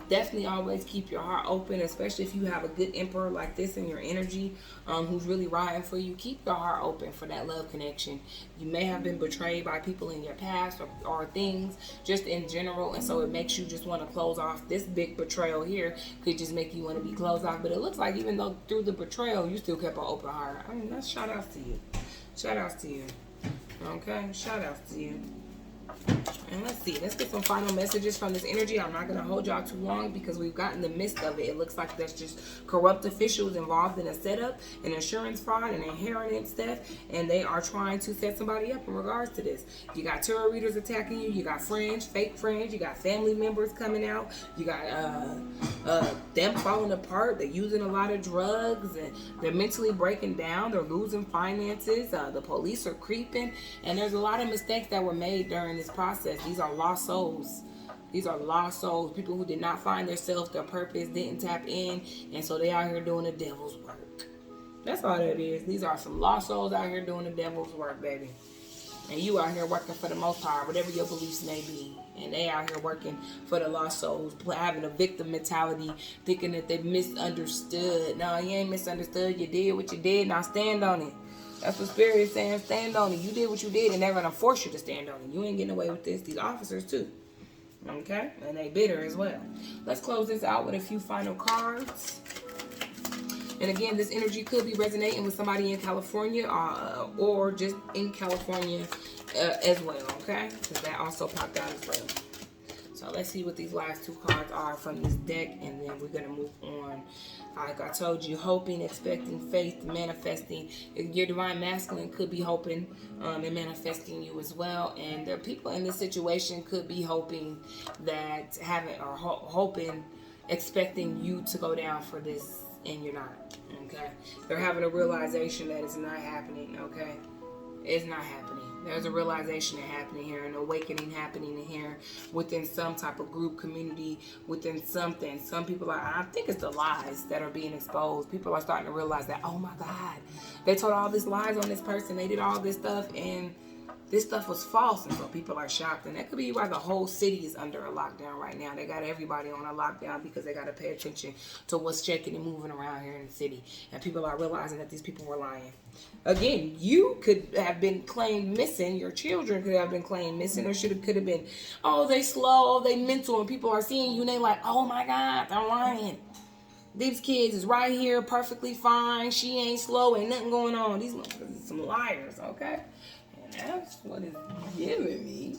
Definitely always keep your heart open, especially if you have a good emperor like this in your energy, who's really riding for you. Keep your heart open for that love connection. You may have been betrayed by people in your past or things just in general, and so it makes you just want to close off. This big betrayal here could just make you want to be closed off, but it looks like even though through the betrayal, you still kept an open heart. I mean, that's shout outs to you. Shout outs to you. Okay, shout outs to you. And let's see, let's get some final messages from this energy. I'm not going to hold y'all too long because we've gotten the midst of it. It looks like there's just corrupt officials involved in a setup, an insurance fraud, and inheritance theft, and they are trying to set somebody up in regards to this. You got tarot readers attacking you. You got friends, fake friends. You got family members coming out. You got them falling apart. They're using a lot of drugs, and they're mentally breaking down. They're losing finances. The police are creeping, and there's a lot of mistakes that were made during this process. These are lost souls. These are lost souls. People who did not find themselves, their purpose, didn't tap in, and so they out here doing the devil's work. That's all that is. These are some lost souls out here doing the devil's work, baby. And you out here working for the Most High, whatever your beliefs may be. And they out here working for the lost souls, having a victim mentality, thinking that they misunderstood. No, you ain't misunderstood. You did what you did. Now stand on it. That's what Spirit is saying. Stand on it. You did what you did, and they're going to force you to stand on it. You ain't getting away with this. These officers, too. Okay? And they bitter as well. Let's close this out with a few final cards. And again, this energy could be resonating with somebody in California or just in California as well, okay? Because that also popped out as well. So let's see what these last two cards are from this deck, and then we're going to move on. Like I told you, hoping, expecting, faith, manifesting. Your divine masculine could be hoping and manifesting you as well. And the people in this situation could be hoping that hoping, expecting you to go down for this, and you're not. Okay, they're having a realization that it's not happening. Okay, It's not happening. There's a realization happening here, an awakening happening in here within some type of group, community, within something. Some people are, I think it's the lies that are being exposed. People are starting to realize that, oh my God, they told all these lies on this person. They did all this stuff and this stuff was false. And so people are shocked. And that could be why the whole city is under a lockdown right now. They got everybody on a lockdown because they got to pay attention to what's shaking and moving around here in the city. And people are realizing that these people were lying. Again, you could have been claimed missing. Your children could have been claimed missing, or could have been, oh, they slow, oh, they mental, and people are seeing you and they like, oh my God, they're lying. These kids is right here, perfectly fine. She ain't slow, ain't nothing going on. These motherfuckers are some liars, okay? And that's what it's giving me.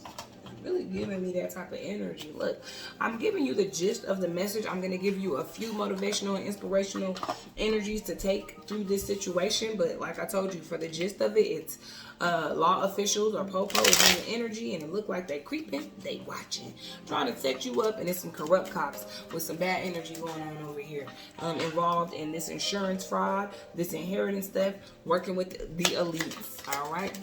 Really giving me that type of energy. Look, I'm giving you the gist of the message. I'm going to give you a few motivational and inspirational energies to take through this situation. But like I told you, for the gist of it, it's law officials or popos in the energy, and it look like they creeping, they watching, trying to set you up, and it's some corrupt cops with some bad energy going on over here, involved in this insurance fraud, this inheritance theft, working with the elites. All right,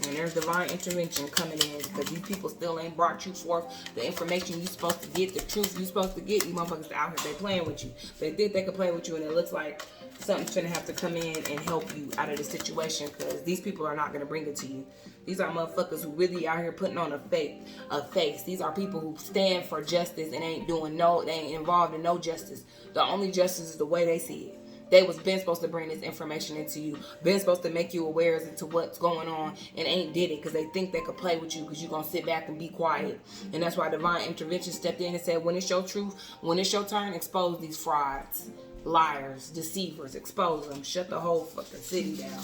and there's divine intervention coming in because these people still ain't brought you forth the information you supposed to get, the truth you supposed to get. These motherfuckers out here, they playing with you. They think they could play with you, and it looks like something's gonna have to come in and help you out of the situation, because these people are not gonna bring it to you. These are motherfuckers who really out here putting on a face. These are people who stand for justice and ain't they ain't involved in no justice. The only justice is the way they see it. They was been supposed to bring this information into you, been supposed to make you aware as to what's going on, and ain't did it because they think they could play with you because you're gonna sit back and be quiet. And that's why divine intervention stepped in and said, when it's your truth, when it's your turn, expose these frauds, liars, deceivers, expose them, shut the whole fucking city down.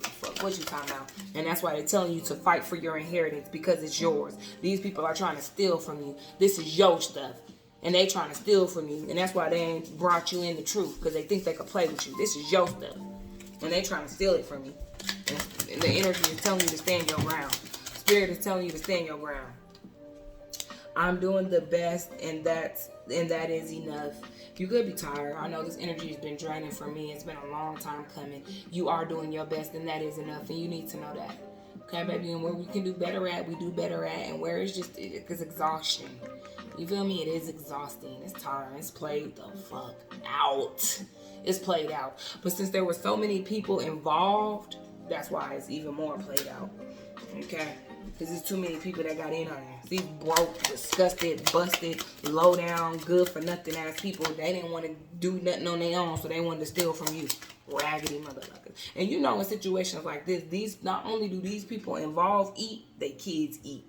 Fuck what you talking about. And that's why they're telling you to fight for your inheritance, because it's yours. These people are trying to steal from you. This is your stuff, and they trying to steal from you. And that's why they ain't brought you in the truth, because they think they could play with you. This is your stuff, and they trying to steal it from you. And the energy is telling you to stand your ground. Spirit is telling you to stand your ground. I'm doing the best, and that is enough. You could be tired. I know this energy has been draining for me. It's been a long time coming. You are doing your best, and that is enough, and you need to know that. Okay, baby? And where we can do better at, we do better at, and where it's just, it's exhaustion. You feel me? It is exhausting. It's tiring. It's played the fuck out. It's played out. But since there were so many people involved, that's why it's even more played out. Okay? Because there's too many people that got in on it. These broke, disgusted, busted, low down, good for nothing ass people. They didn't want to do nothing on their own, so they wanted to steal from you. Raggedy motherfuckers. And you know, in situations like this, these not only do these people involved eat, they kids eat.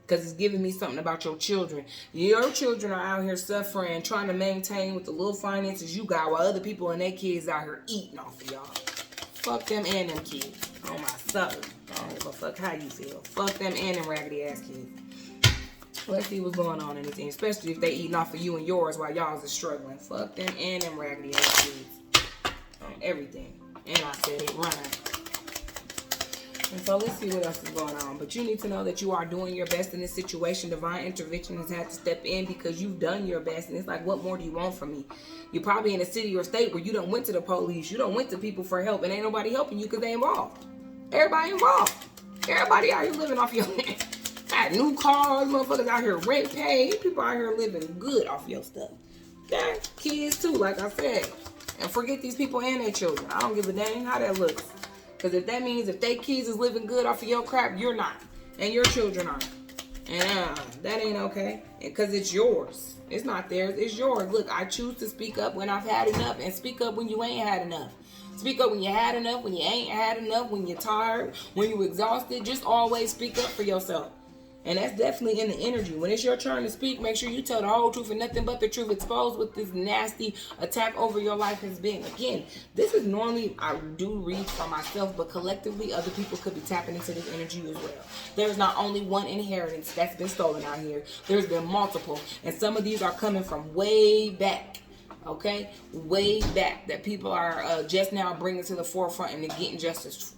Because it's giving me something about your children. Your children are out here suffering, trying to maintain with the little finances you got, while other people and their kids out here eating off of y'all. Fuck them and them kids. On my soul. I don't give a fuck how you feel. Fuck them and them raggedy ass kids. Let's see what's going on in this thing, especially if they eating off of you and yours while y'all is struggling. Fuck them and them raggedy ass kids. Everything. And I said it, run. And so let's see what else is going on. But you need to know that you are doing your best in this situation. Divine intervention has had to step in because you've done your best. And it's like, what more do you want from me? You're probably in a city or state where you done went to the police. You done went to people for help, and ain't nobody helping you because they involved. Everybody involved. Everybody out here living off your land. Got new cars, motherfuckers out here rent paid. People out here living good off your stuff. Okay? Kids too, like I said. And forget these people and their children. I don't give a dang how that looks. Because if that means if they kids is living good off of your crap, you're not. And your children aren't. And that ain't okay. Because it's yours. It's not theirs. It's yours. Look, I choose to speak up when I've had enough. And speak up when you ain't had enough. Speak up when you had enough, when you ain't had enough, when you're tired, when you're exhausted. Just always speak up for yourself. And that's definitely in the energy. When it's your turn to speak, make sure you tell the whole truth and nothing but the truth. Expose what this nasty attack over your life has been. Again, this is normally, I do read for myself, but collectively, other people could be tapping into this energy as well. There's not only one inheritance that's been stolen out here. There's been multiple. And some of these are coming from way back. Okay? Way back. That people are just now bringing to the forefront and getting justice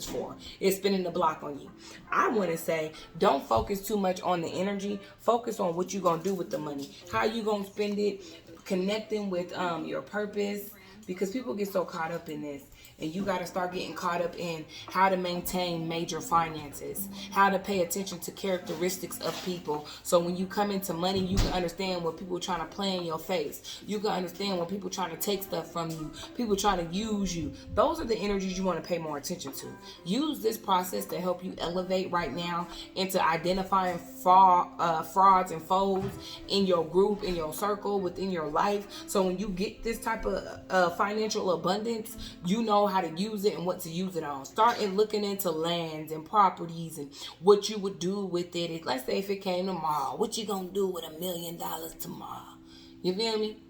for. It's spinning the block on you. I want to say, don't focus too much on the energy. Focus on what you're going to do with the money. How you going to spend it. Connecting with your purpose. Because people get so caught up in this. And you got to start getting caught up in how to maintain major finances, how to pay attention to characteristics of people. So when you come into money, you can understand when people are trying to play in your face. You can understand when people are trying to take stuff from you, people trying to use you. Those are the energies you want to pay more attention to. Use this process to help you elevate right now into identifying frauds and foes in your group, in your circle, within your life. So when you get this type of financial abundance, you know how to use it and what to use it on. Start looking into lands and properties and what you would do with it. Let's say if it came tomorrow, what you gonna do with $1 million tomorrow? You feel me?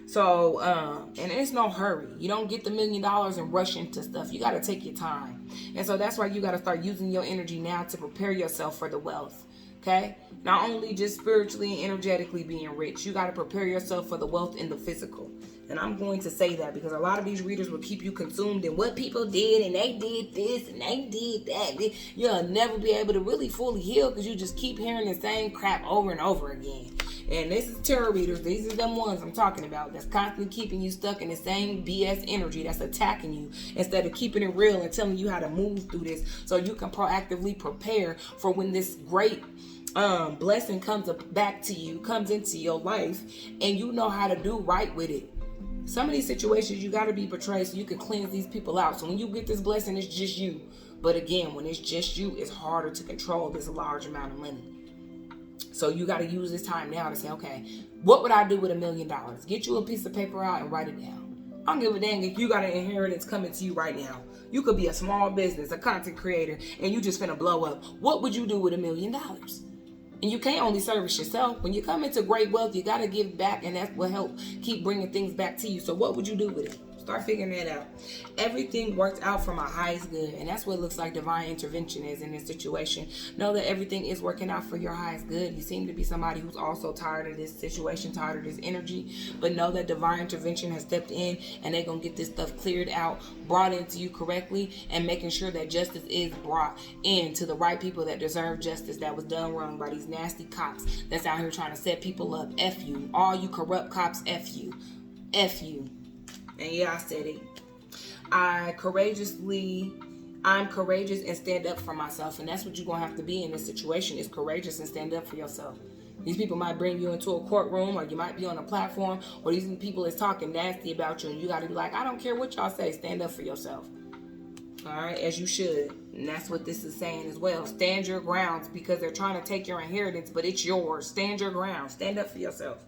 So, and it's no hurry. You don't get the $1 million and rush into stuff. You got to take your time. And so that's why you got to start using your energy now to prepare yourself for the wealth. Okay? Not only just spiritually and energetically being rich, you got to prepare yourself for the wealth in the physical. And I'm going to say that because a lot of these readers will keep you consumed in what people did and they did this and they did that. You'll never be able to really fully heal because you just keep hearing the same crap over and over again. And this is tarot readers. These are them ones I'm talking about that's constantly keeping you stuck in the same BS energy that's attacking you instead of keeping it real and telling you how to move through this so you can proactively prepare for when this great blessing comes back to you, comes into your life, and you know how to do right with it. Some of these situations you got to be portrayed so you can cleanse these people out. So when you get this blessing, it's just you. But again, when it's just you, it's harder to control this large amount of money. So you got to use this time now to say, okay, what would I do with $1 million? Get you a piece of paper out and write it down. I don't give a dang if you got an inheritance coming to you right now. You could be a small business, a content creator, and you just finna blow up. What would you do with $1 million? And you can't only service yourself. When you come into great wealth, you got to give back, and that will help keep bringing things back to you. So what would you do with it? Start figuring that out. Everything works out for my highest good, and that's what it looks like divine intervention is in this situation. Know that everything is working out for your highest good. You seem to be somebody who's also tired of this situation, tired of this energy, but know that divine intervention has stepped in, and they're going to get this stuff cleared out, brought into you correctly, and making sure that justice is brought in to the right people that deserve justice that was done wrong by these nasty cops that's out here trying to set people up. F you. All you corrupt cops, F you. F you. And yeah, I said it. I'm courageous and stand up for myself. And that's what you're going to have to be in this situation, is courageous and stand up for yourself. These people might bring you into a courtroom, or you might be on a platform, or these people is talking nasty about you, and you got to be like, I don't care what y'all say, stand up for yourself. All right, as you should. And that's what this is saying as well. Stand your grounds, because they're trying to take your inheritance, but it's yours. Stand your ground. Stand up for yourself.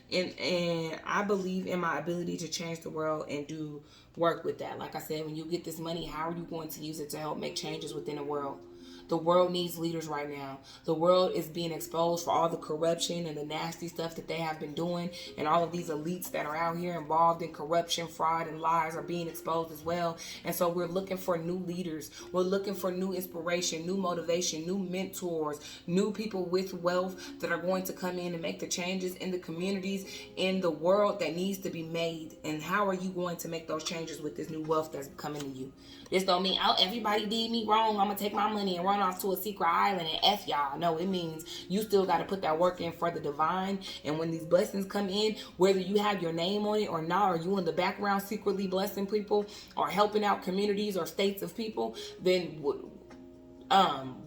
And I believe in my ability to change the world and do work with that. Like I said, when you get this money, how are you going to use it to help make changes within the world? The world needs leaders right now. The world is being exposed for all the corruption and the nasty stuff that they have been doing. And all of these elites that are out here involved in corruption, fraud, and lies are being exposed as well. And so we're looking for new leaders. We're looking for new inspiration, new motivation, new mentors, new people with wealth that are going to come in and make the changes in the communities, in the world that needs to be made. And how are you going to make those changes with this new wealth that's coming to you? This don't mean, oh, everybody did me wrong, I'm going to take my money and run off to a secret island and F y'all. No, it means you still got to put that work in for the divine. And when these blessings come in, whether you have your name on it or not, or you in the background secretly blessing people or helping out communities or states of people, then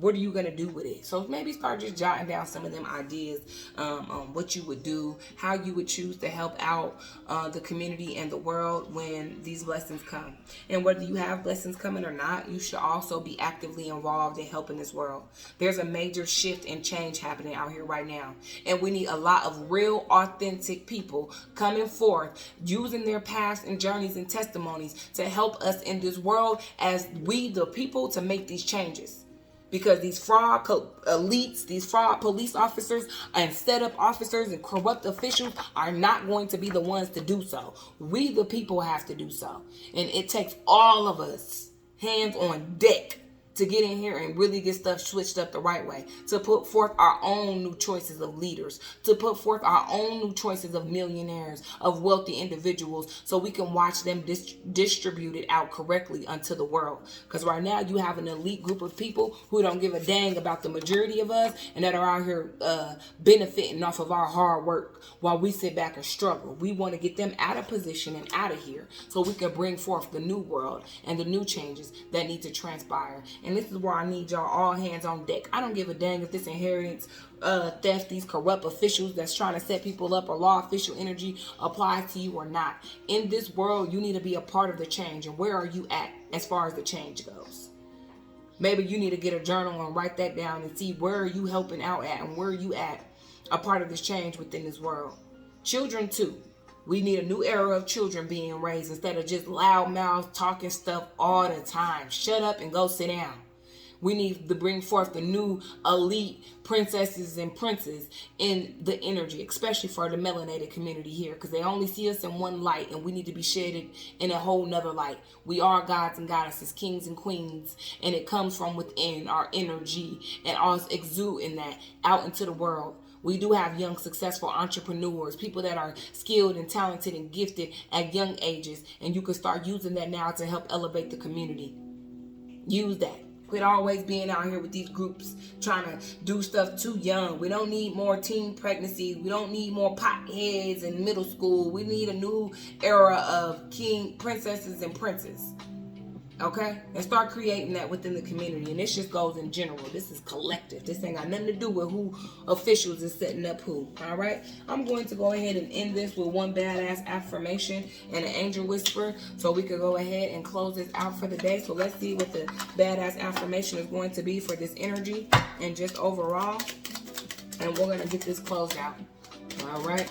what are you going to do with it? So maybe start just jotting down some of them ideas on what you would do, how you would choose to help out the community and the world when these blessings come. And whether you have blessings coming or not, you should also be actively involved in helping this world. There's a major shift and change happening out here right now. And we need a lot of real, authentic people coming forth, using their past and journeys and testimonies to help us in this world as we, the people, to make these changes. Because these fraud elites, these fraud police officers and set-up officers and corrupt officials are not going to be the ones to do so. We, the people, have to do so. And it takes all of us, hands on deck, to get in here and really get stuff switched up the right way, to put forth our own new choices of leaders, to put forth our own new choices of millionaires, of wealthy individuals, so we can watch them distribute it out correctly unto the world. Because right now you have an elite group of people who don't give a dang about the majority of us, and that are out here benefiting off of our hard work while we sit back and struggle. We want to get them out of position and out of here so we can bring forth the new world and the new changes that need to transpire. And this is where I need y'all all hands on deck. I don't give a dang if this inheritance theft, these corrupt officials that's trying to set people up, or law official energy applies to you or not. In this world, you need to be a part of the change. And where are you at as far as the change goes? Maybe you need to get a journal and write that down and see where are you helping out at, and where are you at a part of this change within this world. Children too. We need a new era of children being raised instead of just loud mouth talking stuff all the time. Shut up and go sit down. We need to bring forth the new elite princesses and princes in the energy, especially for the melanated community here, because they only see us in one light, and we need to be shaded in a whole nother light. We are gods and goddesses, kings and queens, and it comes from within our energy, and us exuding that out into the world. We do have young, successful entrepreneurs, people that are skilled and talented and gifted at young ages, and you can start using that now to help elevate the community. Use that. Quit always being out here with these groups trying to do stuff too young. We don't need more teen pregnancies. We don't need more potheads in middle school. We need a new era of king, princesses, and princes. Okay? And start creating that within the community. And this just goes in general. This is collective. This ain't got nothing to do with who officials is setting up who. Alright? I'm going to go ahead and end this with one badass affirmation and an angel whisper, so we could go ahead and close this out for the day. So let's see what the badass affirmation is going to be for this energy and just overall. And we're going to get this closed out. Alright?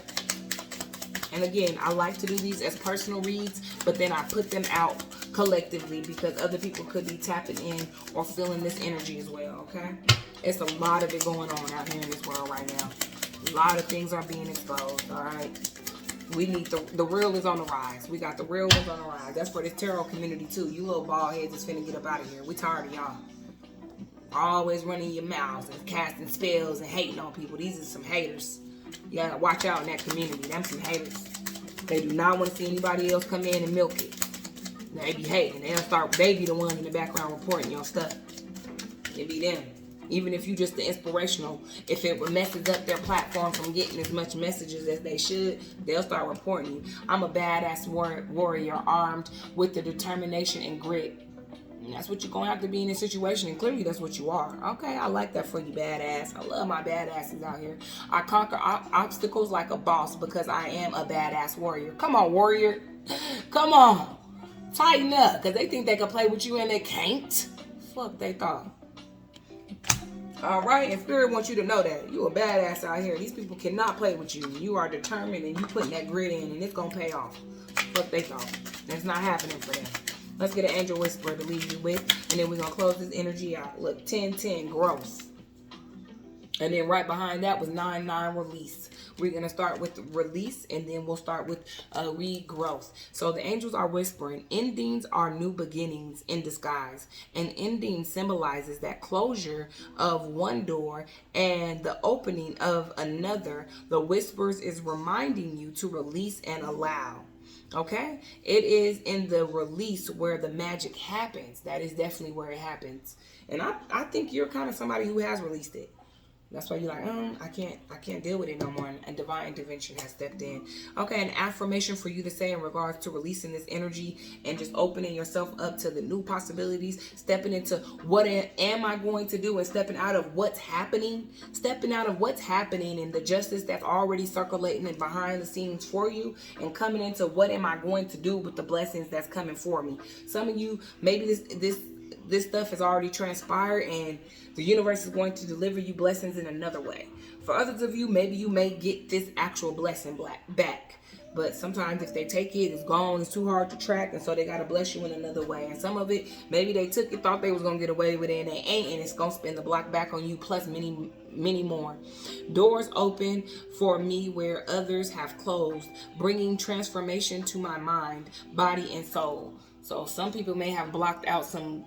And again, I like to do these as personal reads, but then I put them out collectively because other people could be tapping in or feeling this energy as well, okay? It's a lot of it going on out here in this world right now. A lot of things are being exposed, all right? We need the real is on the rise. We got the real ones on the rise. That's for this tarot community too. You little bald heads is finna get up out of here. We tired of y'all. Always running your mouths and casting spells and hating on people. These are some haters. You gotta watch out in that community. Them some haters. They do not want to see anybody else come in and milk it. They be hating. They be the one in the background reporting your stuff. It be them. Even if you just the inspirational, if it messes up their platform from getting as much messages as they should, they'll start reporting you. I'm a badass warrior armed with the determination and grit. And that's what you're going to have to be in this situation. And clearly that's what you are. Okay, I like that for you, badass. I love my badasses out here. I conquer obstacles like a boss because I am a badass warrior. Come on, warrior. Come on. Tighten up, because they think they can play with you and they can't. Fuck they thought. Alright, and Spirit wants you to know that. You a badass out here. These people cannot play with you. You are determined and you putting that grit in and it's going to pay off. Fuck they thought. That's not happening for them. Let's get an angel whisper to leave you with, and then we're going to close this energy out. Look, 10-10 growth. And then right behind that was 9-9 release. We're going to start with release, and then we'll start with regrowth. So the angels are whispering, endings are new beginnings in disguise. An ending symbolizes that closure of one door and the opening of another. The whispers is reminding you to release and allow. Okay? It is in the release where the magic happens. That is definitely where it happens. And I think you're kind of somebody who has released it. That's why you're like, I can't deal with it no more. And divine intervention has stepped in. Okay, an affirmation for you to say in regards to releasing this energy and just opening yourself up to the new possibilities, stepping into what am I going to do, and stepping out of what's happening, and the justice that's already circulating and behind the scenes for you, and coming into what am I going to do with the blessings that's coming for me. Some of you, maybe this stuff has already transpired and the universe is going to deliver you blessings in another way. For others of you, maybe you may get this actual blessing back. But sometimes if they take it, it's gone. It's too hard to track. And so they got to bless you in another way. And some of it, maybe they took it, thought they was going to get away with it, and they ain't. And it's going to spin the block back on you, plus many, many more. Doors open for me where others have closed, bringing transformation to my mind, body, and soul. So some people may have blocked out some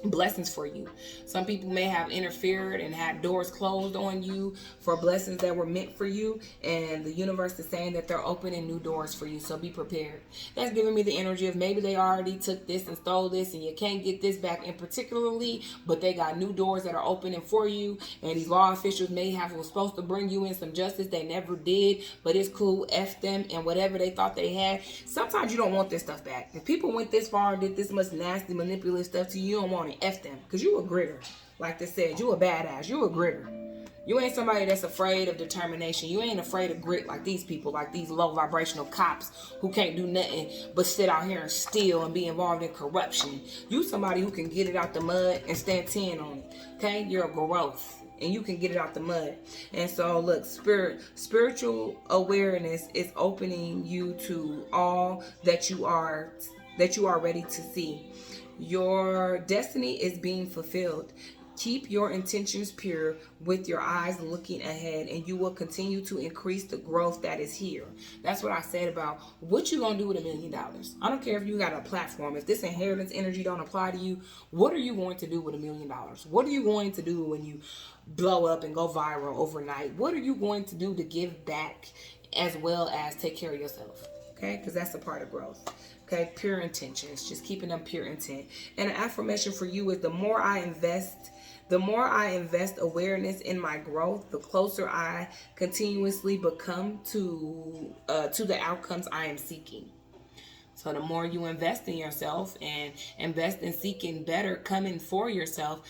blessings for you. Some people may have interfered and had doors closed on you for blessings that were meant for you, and the universe is saying that they're opening new doors for you, so be prepared. That's giving me the energy of maybe they already took this and stole this and you can't get this back in particularly, but they got new doors that are opening for you, and these law officials may have was supposed to bring you in some justice, they never did, but it's cool, F them and whatever they thought they had. Sometimes you don't want this stuff back. If people went this far and did this much nasty manipulative stuff to you, you don't want it. F them, because you a gritter. Like they said, you a badass. You a gritter. You ain't somebody that's afraid of determination. You ain't afraid of grit like these people, like these low vibrational cops who can't do nothing but sit out here and steal and be involved in corruption. You somebody who can get it out the mud and stand 10 on it. Okay? You're a growth, and you can get it out the mud. And so look, spiritual awareness is opening you to all that you are ready to see. Your destiny is being fulfilled. Keep your intentions pure with your eyes looking ahead, and you will continue to increase the growth that is here. That's what I said about what you gonna do with $1 million. I don't care if you got a platform. If this inheritance energy don't apply to you, what are you going to do with $1 million? What are you going to do when you blow up and go viral overnight? What are you going to do to give back as well as take care of yourself? Okay, because that's a part of growth. Okay, pure intentions, just keeping them pure intent. And an affirmation for you is the more I invest awareness in my growth, the closer I continuously become to the outcomes I am seeking. So the more you invest in yourself and invest in seeking better, coming for yourself,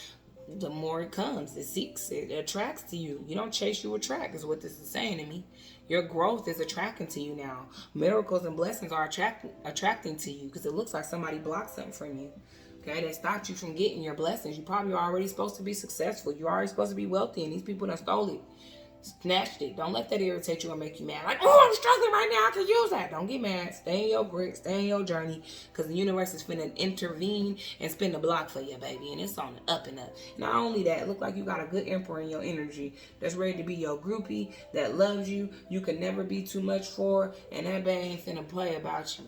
the more it comes. It seeks, it attracts to you. You don't chase, you attract, is what this is saying to me. Your growth is attracting to you now. Miracles and blessings are attracting to you, because it looks like somebody blocked something from you. Okay, that stopped you from getting your blessings. You probably are already supposed to be successful. You're already supposed to be wealthy, and these people done stole it. Snatched it. Don't let that irritate you or make you mad. Like, oh, I'm struggling right now. I can use that. Don't get mad. Stay in your grit. Stay in your journey. Because the universe is finna intervene and spin the block for you, baby. And it's on the up and up. Not only that, it look like you got a good emperor in your energy that's ready to be your groupie, that loves you. You can never be too much for. And that bae ain't finna play about you.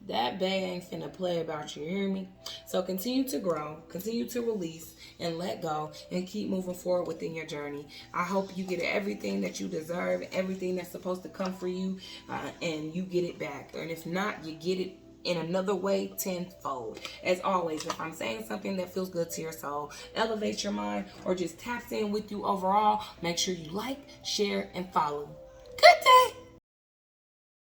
That bag ain't finna play about you, hear me? So continue to grow, continue to release and let go, and keep moving forward within your journey. I hope you get everything that you deserve, everything that's supposed to come for you, and you get it back. And if not, you get it in another way tenfold. As always, if I'm saying something that feels good to your soul, elevates your mind, or just taps in with you overall, make sure you like, share, and follow.